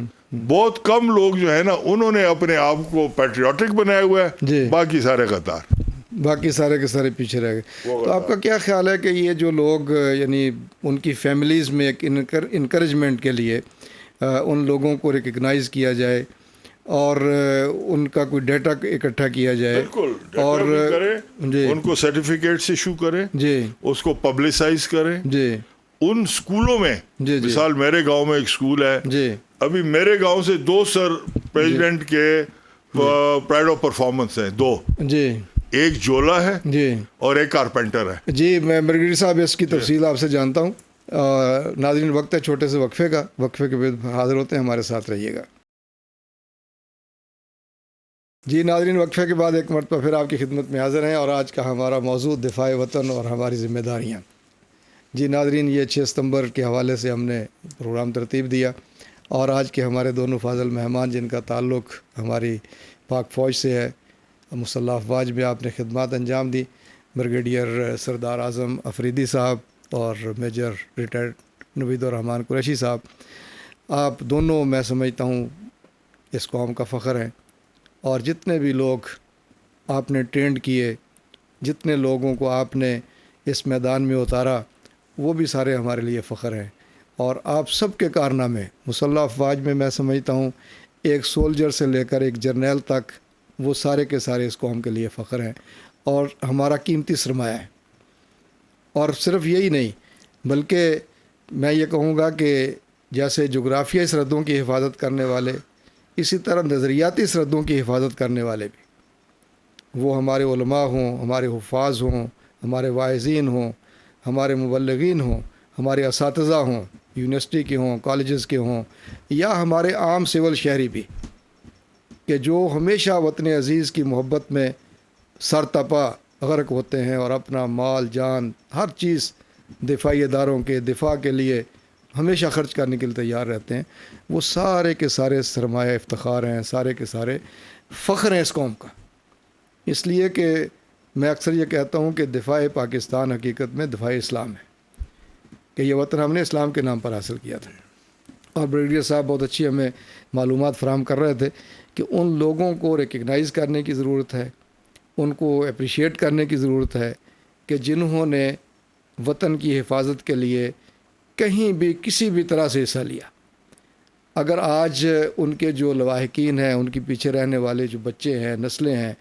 S2: بہت کم لوگ جو ہے نا انہوں نے اپنے آپ کو پیٹریوٹک بنایا ہوا ہے.
S1: جی.
S2: باقی سارے غدار،
S1: باقی سارے کے سارے پیچھے رہ گئے. تو آپ کا کیا خیال ہے کہ یہ جو لوگ یعنی ان کی فیملیز میں ایک انکریجمنٹ کے لیے ان لوگوں کو ریکگنائز کیا جائے اور ان کا کوئی ڈیٹا اکٹھا کیا جائے؟
S2: بالکل.
S1: اور
S2: جی ان کو سرٹیفکیٹس ایشو کریں. جی. اس کو پبلسائز کریں.
S1: جی.
S2: ان سکولوں میں
S1: جی.
S2: مثال میرے گاؤں میں ایک سکول ہے.
S1: جی.
S2: ابھی میرے گاؤں سے 2 سر پریزیڈنٹ کے پرائڈ آف پرفارمنس ہیں 2,
S1: جی
S2: ایک جولا ہے
S1: جی
S2: اور ایک کارپینٹر ہے.
S1: جی میں برگیڈیئر صاحب اس کی تفصیل آپ سے جانتا ہوں. ناظرین وقت ہے چھوٹے سے وقفے کا, وقفے کے بعد حاضر ہوتے ہیں, ہمارے ساتھ رہیے گا. جی ناظرین وقفے کے بعد ایک مرتبہ پھر آپ کی خدمت میں حاضر ہیں, اور آج کا ہمارا موضوع دفاع وطن اور ہماری ذمہ داریاں. جی ناظرین یہ 6 ستمبر کے حوالے سے ہم نے پروگرام ترتیب دیا, اور آج کے ہمارے دونوں فاضل مہمان جن کا تعلق ہماری پاک فوج سے ہے, مسلح افواج میں آپ نے خدمات انجام دی, بریگیڈیئر سردار اعظم افریدی صاحب اور میجر ریٹائرڈ نوید الرحمان قریشی صاحب, آپ دونوں میں سمجھتا ہوں اس قوم کا فخر ہیں. اور جتنے بھی لوگ آپ نے ٹرینڈ کیے, جتنے لوگوں کو آپ نے اس میدان میں اتارا, وہ بھی سارے ہمارے لیے فخر ہیں. اور آپ سب کے کارنامے مسلح افواج میں میں سمجھتا ہوں ایک سولجر سے لے کر ایک جرنیل تک, وہ سارے کے سارے اس قوم کے لیے فخر ہیں اور ہمارا قیمتی سرمایہ ہے. اور صرف یہی نہیں, بلکہ میں یہ کہوں گا کہ جیسے جغرافیائی سرحدوں کی حفاظت کرنے والے, اسی طرح نظریاتی سرحدوں کی حفاظت کرنے والے بھی, وہ ہمارے علماء ہوں, ہمارے حفاظ ہوں, ہمارے واعظین ہوں, ہمارے مبلغین ہوں, ہمارے اساتذہ ہوں, یونیورسٹی کے ہوں, کالجز کے ہوں, یا ہمارے عام سول شہری بھی, کہ جو ہمیشہ وطن عزیز کی محبت میں سر تپا غرق ہوتے ہیں اور اپنا مال جان ہر چیز دفاعی اداروں کے دفاع کے لیے ہمیشہ خرچ کرنے کے لیے تیار رہتے ہیں, وہ سارے کے سارے سرمایہ افتخار ہیں, سارے کے سارے فخر ہیں اس قوم کا. اس لیے کہ میں اکثر یہ کہتا ہوں کہ دفاع پاکستان حقیقت میں دفاع اسلام ہے, کہ یہ وطن ہم نے اسلام کے نام پر حاصل کیا تھا. اور بریگیڈیئر صاحب بہت اچھی ہمیں معلومات فراہم کر رہے تھے کہ ان لوگوں کو ریکگنائز کرنے کی ضرورت ہے, ان کو اپریشیٹ کرنے کی ضرورت ہے کہ جنہوں نے وطن کی حفاظت کے لیے کہیں بھی کسی بھی طرح سے حصہ لیا. اگر آج ان کے جو لواحقین ہیں, ان کے پیچھے رہنے والے جو بچے ہیں, نسلیں ہیں,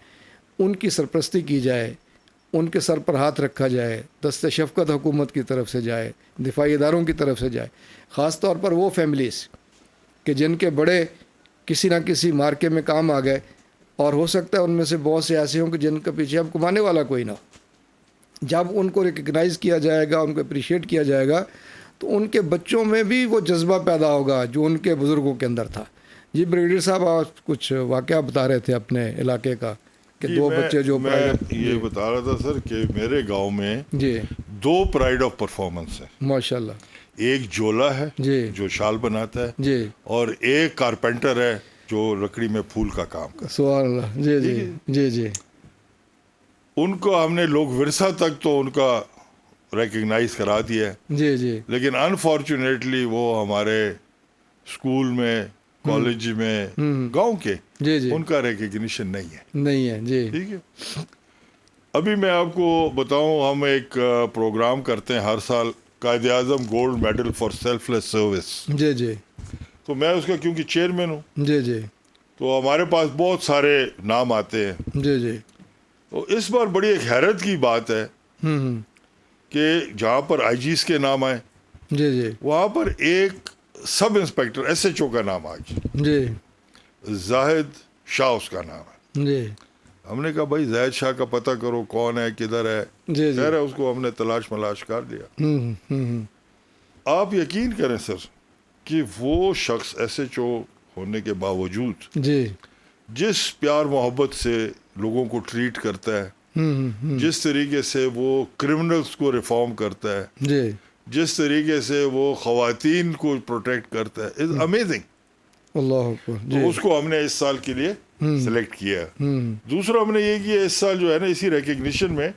S1: ان کی سرپرستی کی جائے, ان کے سر پر ہاتھ رکھا جائے, دست شفقت حکومت کی طرف سے جائے, دفاعی اداروں کی طرف سے جائے, خاص طور پر وہ فیملیز کہ جن کے بڑے کسی نہ کسی مارکے میں کام آ گئے, اور ہو سکتا ہے ان میں سے بہت سے ایسے ہوں کہ جن کے پیچھے اب کمانے والا کوئی نہ ہو. جب ان کو ریکگنائز کیا جائے گا, ان کو اپریشیٹ کیا جائے گا, تو ان کے بچوں میں بھی وہ جذبہ پیدا ہوگا جو ان کے بزرگوں کے اندر تھا. جی بریگیڈیئر صاحب آپ کچھ واقعہ بتا رہے تھے اپنے علاقے کا, کہ 2 بچے جو
S2: میں یہ بتا رہا تھا سر کہ میرے گاؤں میں
S1: جی
S2: 2 پرائڈ آف پرفارمنس ہیں.
S1: ماشاءاللہ.
S2: ایک جولا ہے
S1: جی
S2: جو شال بناتا ہے,
S1: جی
S2: اور ایک کارپینٹر ہے جو لکڑی میں پھول کا کام کرتا ہے.
S1: سبحان اللہ. جی جی جی جی
S2: ان کو ہم نے لوگ ورثہ تک تو ان کا ریکگنائز کرا دیا ہے,
S1: جی جی
S2: لیکن انفارچونیٹلی وہ ہمارے اسکول میں, کالج میں, گاؤں کے,
S1: جی جی
S2: ان کا ریکگنیشن نہیں ہے.
S1: نہیں ہے. جی
S2: ٹھیک ہے. ابھی میں آپ کو بتاؤں, ہم ایک پروگرام کرتے ہیں ہر سال, Quaid Azam gold medal for selfless service.
S1: جی جی
S2: تو میں اس کا کیونکہ چیئرمین ہوں,
S1: جی جی
S2: تو ہمارے پاس بہت سارے نام آتے ہیں.
S1: جی جی
S2: تو اس بار بڑی ایک حیرت کی بات ہے کہ جہاں پر آئی جیز کے نام آئے,
S1: جی جی
S2: وہاں پر ایک sub inspector S H O کا نام آ گیا.
S1: جی
S2: زاہد شاہ اس کا نام ہے.
S1: جی
S2: ہم نے کہا بھائی زاہد شاہ کا پتہ کرو, کون ہے, کدھر ہے.
S1: جی جی
S2: خیر ہے, اس کو ہم نے تلاش ملاش کر لیا. آپ یقین کریں سر کہ وہ شخص ایس ایچ او ہونے کے باوجود
S1: جی
S2: جس پیار محبت سے لوگوں کو ٹریٹ کرتا ہے, جس طریقے سے وہ کرمنلز کو ریفارم کرتا ہے,
S1: جی
S2: جس طریقے سے وہ خواتین کو پروٹیکٹ کرتا ہے, از امیزنگ.
S1: اللہ اکبر. جی
S2: تو اس کو ہم نے اس سال کے لیے سلیکٹ کیا. دوسرا ہم نے یہ کیا اس سال جو ہے نا, اسی ریکگنیشن میں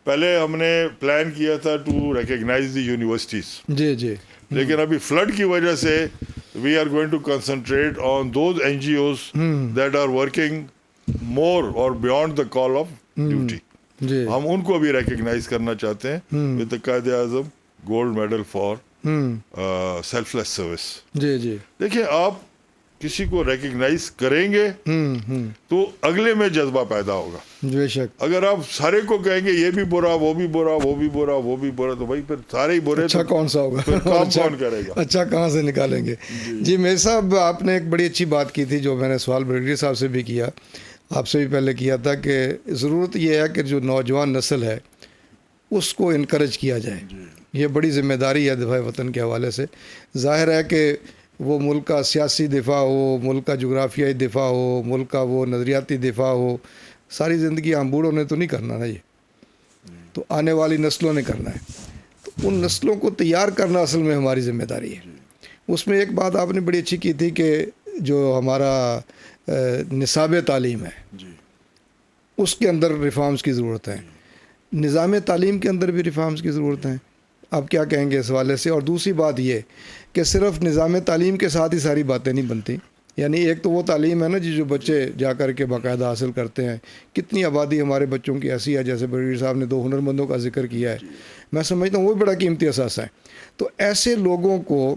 S2: پہلے ہم نے پلان کیا تھا ٹو ریکگنائز دی یونیورسٹیز,
S1: جی جی
S2: لیکن ابھی فلڈ کی وجہ سے we are going to concentrate on those N G Os that are working more or beyond the call of duty.
S1: جی
S2: ہم ان کو بھی ریکگنائز کرنا چاہتے ہیں with Quaid Azam gold medal for selfless service.
S1: جی جی
S2: دیکھیں آپ کسی کو ریکگنائز کریں گے تو اگلے میں جذبہ پیدا ہوگا.
S1: بے شک.
S2: اگر آپ سارے کو کہیں گے یہ بھی برا وہ بھی برا وہ بھی برا وہ بھی برا تو بھائی پھر سارے ہی برے.
S1: اچھا کون سا ہوگا,
S2: کام کون کرے گا؟
S1: اچھا کہاں سے نکالیں گے؟ جی میر صاحب آپ نے ایک بڑی اچھی بات کی تھی جو میں نے سوال بریگیڈیئر صاحب سے بھی کیا, آپ سے بھی پہلے کیا تھا, کہ ضرورت یہ ہے کہ جو نوجوان نسل ہے اس کو انکریج کیا جائے. یہ بڑی ذمہ داری ہے دفاع وطن کے حوالے سے. ظاہر ہے کہ وہ ملک کا سیاسی دفاع ہو, ملک کا جغرافیائی دفاع ہو, ملک کا وہ نظریاتی دفاع ہو, ساری زندگی ہم بوڑھوں نے تو نہیں کرنا نا, یہ تو آنے والی نسلوں نے کرنا ہے. تو ان نسلوں کو تیار کرنا اصل میں ہماری ذمہ داری ہے. اس میں ایک بات آپ نے بڑی اچھی کی تھی کہ جو ہمارا نصاب تعلیم ہے اس کے اندر ریفارمز کی ضرورت ہے, نظام تعلیم کے اندر بھی ریفارمز کی ضرورت ہے. آپ کیا کہیں گے اس حوالے سے؟ اور دوسری بات یہ کہ صرف نظام تعلیم کے ساتھ ہی ساری باتیں نہیں بنتی. یعنی ایک تو وہ تعلیم ہے نا جو بچے جا کر کے باقاعدہ حاصل کرتے ہیں. کتنی آبادی ہمارے بچوں کی ایسی ہے, جیسے بریگیڈیئر صاحب نے 2 ہنرمندوں کا ذکر کیا ہے, میں سمجھتا ہوں وہ بڑا قیمتی اثاثہ ہے. تو ایسے لوگوں کو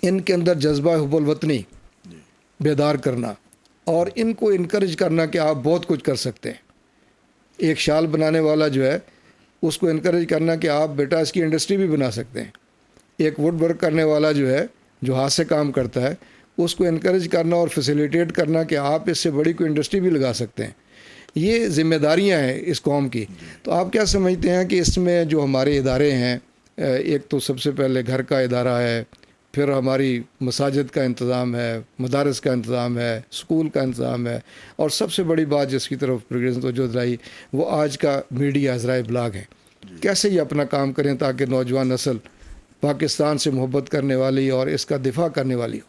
S1: ان کے اندر جذبہ حب الوطنی بیدار کرنا اور ان کو انکریج کرنا کہ آپ بہت کچھ کر سکتے ہیں. ایک شال بنانے والا جو ہے اس کو انکریج کرنا کہ آپ بیٹا اس کی انڈسٹری بھی بنا سکتے ہیں. ایک ووڈ ورک کرنے والا جو ہے جو ہاتھ سے کام کرتا ہے اس کو انکریج کرنا اور فیسیلیٹیٹ کرنا کہ آپ اس سے بڑی کوئی انڈسٹری بھی لگا سکتے ہیں. یہ ذمہ داریاں ہیں اس قوم کی. تو آپ کیا سمجھتے ہیں کہ اس میں جو ہمارے ادارے ہیں, ایک تو سب سے پہلے گھر کا ادارہ ہے, پھر ہماری مساجد کا انتظام ہے, مدارس کا انتظام ہے, اسکول کا انتظام ہے, اور سب سے بڑی بات جس کی طرف بریگیڈیئر نے توجہ دلائی وہ آج کا میڈیا ذرائع ابلاغ ہے. کیسے یہ اپنا کام کریں تاکہ نوجوان نسل پاکستان سے محبت کرنے والی اور اس کا دفاع کرنے والی ہو؟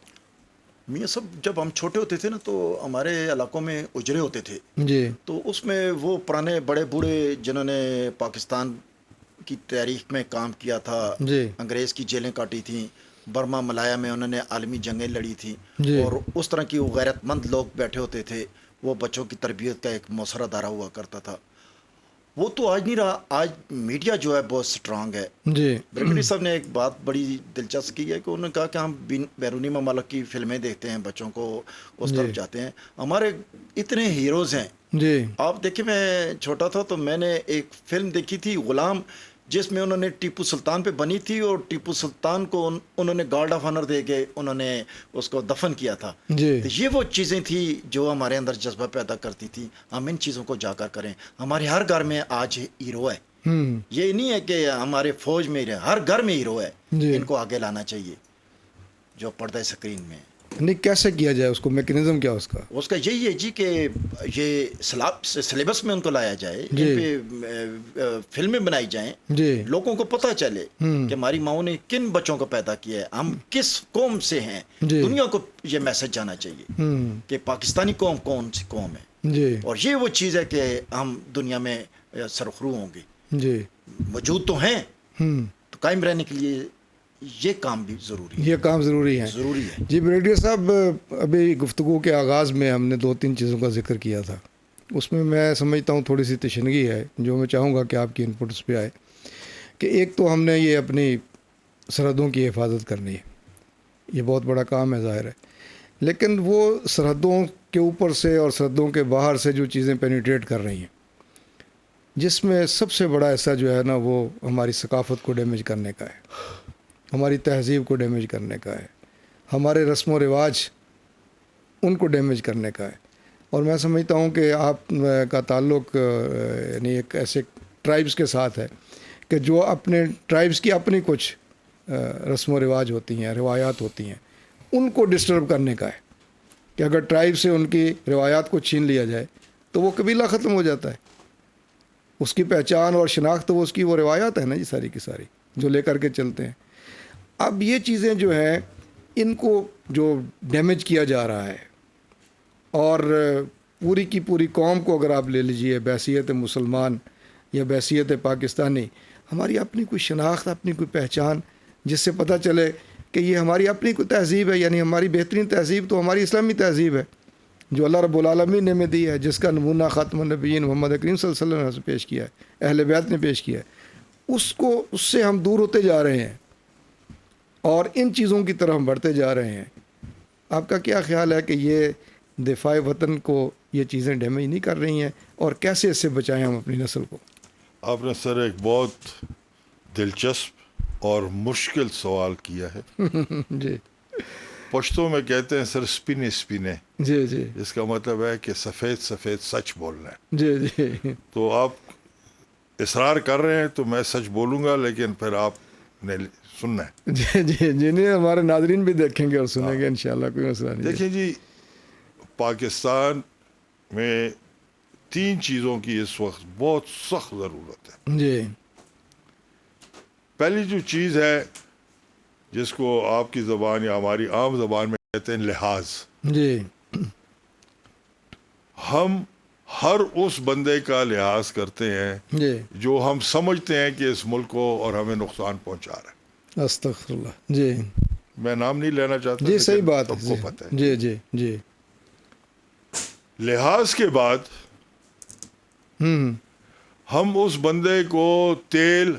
S3: میاں صاحب جب ہم چھوٹے ہوتے تھے نا تو ہمارے علاقوں میں اجرے ہوتے تھے.
S1: جی.
S3: تو اس میں وہ پرانے بڑے بوڑھے جنہوں نے پاکستان کی تاریخ میں کام کیا تھا,
S1: جی.
S3: انگریز کی جیلیں کاٹی تھیں, برما ملایا میں انہوں نے عالمی جنگیں لڑی تھیں,
S1: جی.
S3: اور اس طرح کی وہ غیرت مند لوگ بیٹھے ہوتے تھے. وہ بچوں کی تربیت کا ایک موثر ادارہ ہوا کرتا تھا. وہ تو آج نہیں رہا. آج میڈیا جو ہے بہت سٹرانگ ہے.
S1: جی.
S3: بریگیڈیئر صاحب نے ایک بات بڑی دلچسپ کی ہے کہ انہوں نے کہا کہ ہم بیرونی ممالک کی فلمیں دیکھتے ہیں, بچوں کو اس طرف جاتے ہیں. ہمارے اتنے ہیروز ہیں.
S1: جی.
S3: آپ دیکھیں میں چھوٹا تھا تو میں نے ایک فلم دیکھی تھی غلام, جس میں انہوں نے ٹیپو سلطان پہ بنی تھی, اور ٹیپو سلطان کو انہوں نے گارڈ آف آنر دے کے انہوں نے اس کو دفن کیا تھا.
S1: جی.
S3: تو یہ وہ چیزیں تھیں جو ہمارے اندر جذبہ پیدا کرتی تھی. ہم ان چیزوں کو جا کر کریں. ہمارے ہر گھر میں آج ہیرو ہے. یہ نہیں ہے کہ ہمارے فوج میں ہر گھر میں ہیرو ہے. ان کو آگے لانا چاہیے جو پردہ اسکرین میں.
S1: نہیں کیسے کیا جائے اس کو, میکنزم کیا اس کا
S3: یہی ہے جی کہ یہ سلیبس میں ان کو لایا جائے, ان پہ فلمیں بنائی جائیں, لوگوں کو پتہ چلے کہ ہماری ماؤں نے کن بچوں کو پیدا کیا ہے, ہم کس قوم سے ہیں. دنیا کو یہ میسج جانا چاہیے کہ پاکستانی قوم کون سی قوم ہے, اور یہ وہ چیز ہے کہ ہم دنیا میں سرخرو ہوں گے. موجود تو ہیں تو قائم رہنے کے لیے یہ کام بھی ضروری ہے.
S1: یہ کام ضروری ہے. جی بریگیڈیئر صاحب, ابھی گفتگو کے آغاز میں ہم نے 2-3 چیزوں کا ذکر کیا تھا. اس میں میں سمجھتا ہوں تھوڑی سی تشنگی ہے جو میں چاہوں گا کہ آپ کی انپٹس پہ آئے. کہ ایک تو ہم نے یہ اپنی سرحدوں کی حفاظت کرنی ہے, یہ بہت بڑا کام ہے ظاہر ہے, لیکن وہ سرحدوں کے اوپر سے اور سرحدوں کے باہر سے جو چیزیں پینیٹریٹ کر رہی ہیں, جس میں سب سے بڑا حصہ جو ہے نا وہ ہماری ثقافت کو ڈیمیج کرنے کا ہے, ہماری تہذیب کو ڈیمیج کرنے کا ہے, ہمارے رسم و رواج ان کو ڈیمیج کرنے کا ہے. اور میں سمجھتا ہوں کہ آپ کا تعلق یعنی ایک ایسے ٹرائبس کے ساتھ ہے کہ جو اپنے ٹرائبس کی اپنی کچھ رسم و رواج ہوتی ہیں, روایات ہوتی ہیں, ان کو ڈسٹرب کرنے کا ہے. کہ اگر ٹرائب سے ان کی روایات کو چھین لیا جائے تو وہ قبیلہ ختم ہو جاتا ہے. اس کی پہچان اور شناخت وہ اس کی وہ روایات ہیں نا جی ساری کی ساری جو لے کر کے چلتے ہیں. اب یہ چیزیں جو ہیں ان کو جو ڈیمیج کیا جا رہا ہے, اور پوری کی پوری قوم کو اگر آپ لے لیجئے بحیثیت مسلمان یا بحیثیت پاکستانی, ہماری اپنی کوئی شناخت, اپنی کوئی پہچان, جس سے پتہ چلے کہ یہ ہماری اپنی کوئی تہذیب ہے. یعنی ہماری بہترین تہذیب تو ہماری اسلامی تہذیب ہے جو اللہ رب العالمین نے ہمیں دی ہے, جس کا نمونہ خاتم النبیین محمد کریم صلی اللہ علیہ وسلم نے پیش کیا ہے, اہل بیت نے پیش کیا ہے. اس سے ہم دور ہوتے جا رہے ہیں اور ان چیزوں کی طرف ہم بڑھتے جا رہے ہیں. آپ کا کیا خیال ہے کہ یہ دفاع وطن کو یہ چیزیں ڈیمیج نہیں کر رہی ہیں، اور کیسے اس سے بچائیں ہم اپنی نسل کو؟
S2: آپ نے سر ایک بہت دلچسپ اور مشکل سوال کیا ہے.
S1: جی
S2: پشتوں میں کہتے ہیں سر سپینے سپینے،
S1: جی جی
S2: اس کا مطلب ہے کہ سفید سفید سچ بولنا ہے.
S1: جی جی
S2: تو آپ اصرار کر رہے ہیں تو میں سچ بولوں گا، لیکن پھر آپ نے سننا ہے.
S1: جی جی جی نہیں، ہمارے ناظرین بھی دیکھیں گے اور سنیں گے انشاءاللہ، کوئی مسئلہ نہیں.
S2: دیکھیں جی، پاکستان میں 3 چیزوں کی اس وقت بہت سخت ضرورت ہے.
S1: جی
S2: پہلی جو چیز ہے جس کو آپ کی زبان یا ہماری عام زبان میں کہتے ہیں لحاظ.
S1: جی
S2: ہم ہر اس بندے کا لحاظ کرتے ہیں
S1: جی
S2: جو ہم سمجھتے ہیں کہ اس ملک کو اور ہمیں نقصان پہنچا رہا ہے.
S1: استغفر اللہ. جی
S2: میں نام نہیں لینا چاہتا،
S1: جی صحیح
S2: لیکن
S1: بات
S2: سب کو پتہ
S1: ہے.
S2: ہے.
S1: جی جی جی
S2: لحاظ کے بعد ہم اس بندے کو تیل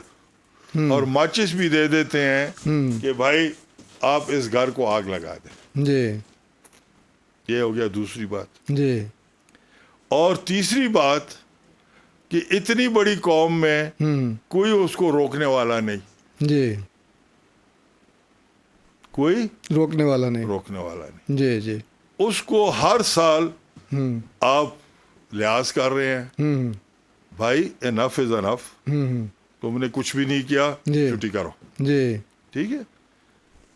S2: اور ماچس بھی دے دیتے ہیں کہ بھائی آپ اس گھر کو آگ لگا دیں.
S1: جی
S2: یہ ہو گیا دوسری بات.
S1: جی
S2: اور تیسری بات کہ اتنی بڑی قوم میں کوئی اس کو روکنے والا نہیں.
S1: جی
S2: کوئی
S1: روکنے والا نہیں.
S2: روکنے والا نہیں.
S1: جی جی
S2: اس کو ہر سال آپ لحاظ کر رہے ہیں، بھائی انف از انف، تم نے کچھ بھی نہیں کیا،
S1: جی
S2: چھٹی کرو.
S1: جی
S2: ٹھیک ہے.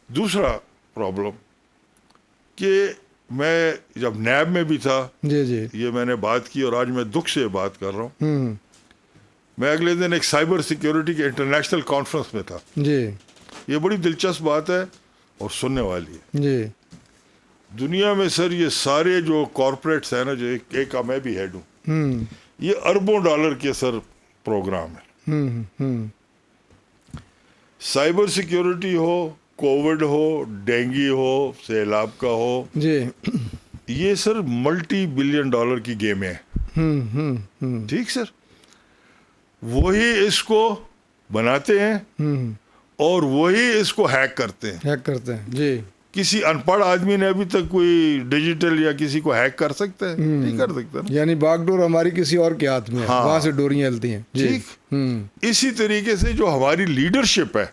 S2: دوسرا پرابلم کہ میں جب نیب میں بھی تھا،
S1: جی جی
S2: یہ میں نے بات کی اور آج میں دکھ سے بات کر رہا ہوں. میں اگلے دن ایک سائبر سیکیورٹی کے انٹرنیشنل کانفرنس میں تھا.
S1: جی
S2: یہ بڑی دلچسپ بات ہے اور سننے والی ہے.
S1: جی
S2: دنیا میں سر یہ سارے جو کارپوریٹس ہیں نا، جو ایک کا میں بھی ہیڈ ہوں، یہ اربوں ڈالر کے سر پروگرام ہے. سائبر سیکیورٹی ہو، کووڈ ہو، ڈینگی ہو، سیلاب کا ہو،
S1: جی
S2: یہ سر ملٹی بلین ڈالر کی گیمیں ہیں. ٹھیک سر. وہی اس کو بناتے ہیں اور وہی اس کو ہیک کرتے ہیں.
S1: ہیک کرتے ہیں. جی
S2: کسی ان پڑھ آدمی نے ابھی تک کوئی ڈیجیٹل یا کسی کو ہیک کر سکتا ہے؟ نہیں کر سکتا نا.
S1: یعنی باغ ڈور ہماری کسی اور کے ہاتھ میں ہے، وہاں سے ڈوریاں ہلتی ہیں. جی
S2: ٹھیک. اسی طریقے سے جو ہماری لیڈرشپ ہے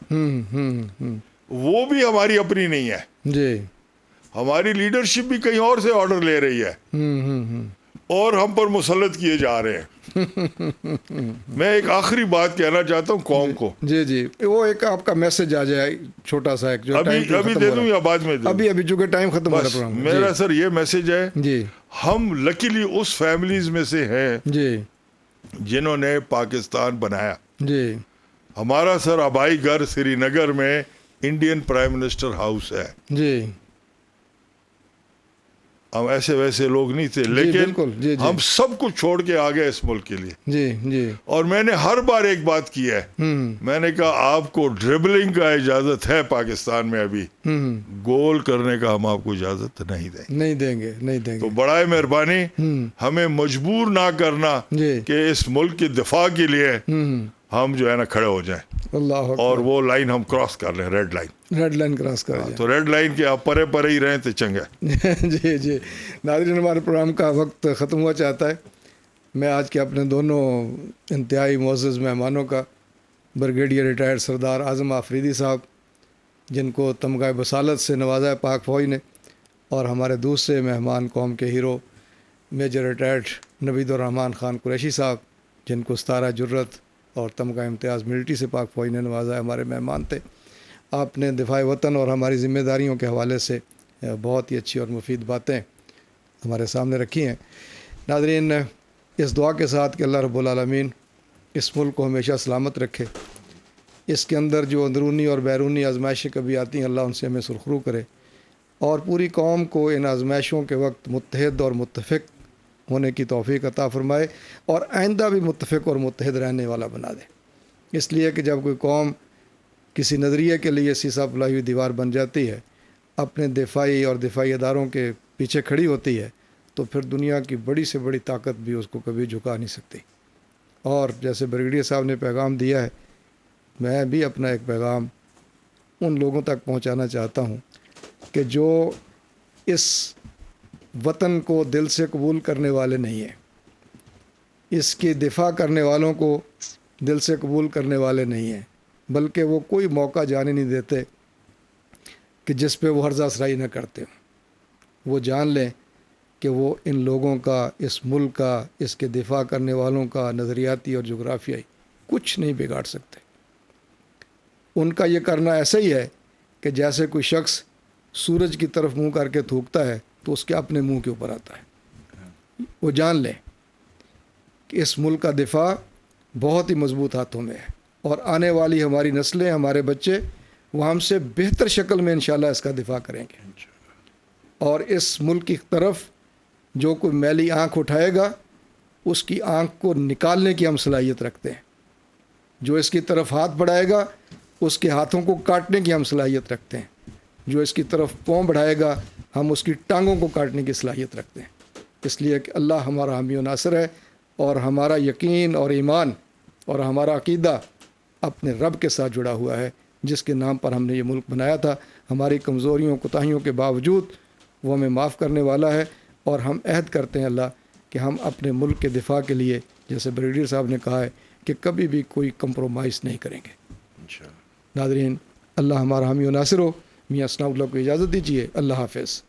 S2: وہ بھی ہماری اپنی نہیں ہے.
S1: جی
S2: ہماری لیڈرشپ بھی کہیں اور سے آرڈر لے رہی ہے اور ہم پر مسلط کیے جا رہے ہیں. میں ایک آخری بات کہنا چاہتا ہوں قوم کو.
S1: جی جی وہ ایک آپ کا میسج آ جائے چھوٹا سا، ایک جو
S2: ابھی دے دوں یا بعد میں دے دوں؟
S1: ابھی چونکہ ٹائم ختم ہو رہا ہے
S2: بس
S1: پروگرام.
S2: میرا سر یہ میسج ہے،
S1: جی
S2: ہم لکیلی اس فیملیز میں سے ہیں
S1: جی
S2: جنہوں نے پاکستان بنایا.
S1: جی
S2: ہمارا سر آبائی گھر سری نگر میں انڈین پرائم منسٹر ہاؤس ہے.
S1: جی
S2: ہم ایسے ویسے لوگ نہیں تھے، لیکن
S1: بالکل. جی جی
S2: ہم سب کچھ چھوڑ کے آ گئے اس ملک کے لیے.
S1: جی جی
S2: اور میں نے ہر بار ایک بات کی ہے، میں نے کہا آپ کو ڈربلنگ کا اجازت ہے پاکستان میں، ابھی گول کرنے کا ہم آپ کو اجازت نہیں دیں گے.
S1: نہیں دیں گے، نہیں دیں
S2: تو
S1: گے.
S2: برائے مہربانی ہمیں مجبور نہ کرنا
S1: جی
S2: کہ اس ملک کے دفاع کے لیے ہم جو ہے نا کھڑے ہو جائیں
S1: اللہ
S2: اور وہ لائن ہم کراس کر لیں، red line.
S1: Red line cross کر
S2: تو ریڈ لائن کے آپ پرے پرے ہی رہیں تو چنگا.
S1: جی جی ناظرین، ہمارے پروگرام کا وقت ختم ہوا چاہتا ہے. میں آج کے اپنے دونوں انتہائی معزز مہمانوں کا، بریگیڈیئر ریٹائرڈ سردار اعظم آفریدی صاحب جن کو تمغہ بصالت سے نوازا ہے پاک فوج نے، اور ہمارے دوسرے مہمان قوم کے ہیرو میجر ریٹائرڈ نوید الرحمان خان قریشی صاحب جن کو ستارہ جرت اور تمغہ امتیاز ملٹری سے پاک فوج نے نوازا ہے، ہمارے مہمان تھے. آپ نے دفاع وطن اور ہماری ذمہ داریوں کے حوالے سے بہت ہی اچھی اور مفید باتیں ہمارے سامنے رکھی ہیں. ناظرین، اس دعا کے ساتھ کہ اللہ رب العالمین اس ملک کو ہمیشہ سلامت رکھے، اس کے اندر جو اندرونی اور بیرونی آزمائشیں کبھی آتی ہیں اللہ ان سے ہمیں سرخرو کرے، اور پوری قوم کو ان آزمائشوں کے وقت متحد اور متفق ہونے کی توفیق عطا فرمائے، اور آئندہ بھی متفق اور متحد رہنے والا بنا دے. اس لیے کہ جب کوئی قوم کسی نظریے کے لیے سیسا پلائی ہوئی دیوار بن جاتی ہے، اپنے دفاعی اور دفاعی اداروں کے پیچھے کھڑی ہوتی ہے، تو پھر دنیا کی بڑی سے بڑی طاقت بھی اس کو کبھی جھکا نہیں سکتی. اور جیسے بریگیڈیئر صاحب نے پیغام دیا ہے، میں بھی اپنا ایک پیغام ان لوگوں تک پہنچانا چاہتا ہوں کہ جو اس وطن کو دل سے قبول کرنے والے نہیں ہیں، اس کے دفاع کرنے والوں کو دل سے قبول کرنے والے نہیں ہیں، بلکہ وہ کوئی موقع جانے نہیں دیتے کہ جس پہ وہ ہرزہ افزائی نہ کرتے ہوں۔ وہ جان لیں کہ وہ ان لوگوں کا، اس ملک کا، اس کے دفاع کرنے والوں کا نظریاتی اور جغرافیائی کچھ نہیں بگاڑ سکتے۔ ان کا یہ کرنا ایسا ہی ہے کہ جیسے کوئی شخص سورج کی طرف منہ کر کے تھوکتا ہے تو اس کے اپنے منہ کے اوپر آتا ہے۔ وہ جان لیں کہ اس ملک کا دفاع بہت ہی مضبوط ہاتھوں میں ہے، اور آنے والی ہماری نسلیں، ہمارے بچے، وہ ہم سے بہتر شکل میں انشاءاللہ اس کا دفاع کریں گے۔ اور اس ملک کی طرف جو کوئی میلی آنکھ اٹھائے گا، اس کی آنکھ کو نکالنے کی ہم صلاحیت رکھتے ہیں۔ جو اس کی طرف ہاتھ بڑھائے گا، اس کے ہاتھوں کو کاٹنے کی ہم صلاحیت رکھتے ہیں۔ جو اس کی طرف پاؤں بڑھائے گا، ہم اس کی ٹانگوں کو کاٹنے کی صلاحیت رکھتے ہیں۔ اس لیے کہ اللہ ہمارا حامی و ناصر ہے، اور ہمارا یقین اور ایمان اور ہمارا عقیدہ اپنے رب کے ساتھ جڑا ہوا ہے، جس کے نام پر ہم نے یہ ملک بنایا تھا۔ ہماری کمزوریوں کوتاہیوں کے باوجود وہ ہمیں معاف کرنے والا ہے، اور ہم عہد کرتے ہیں اللہ کہ ہم اپنے ملک کے دفاع کے لیے، جیسے بریگیڈیئر صاحب نے کہا ہے، کہ کبھی بھی کوئی کمپرومائز نہیں کریں گے۔ ناظرین، اللہ ہمارا حامی و ناصر ہو۔ میاں ثناء اللہ کو اجازت دیجیے۔ اللہ حافظ۔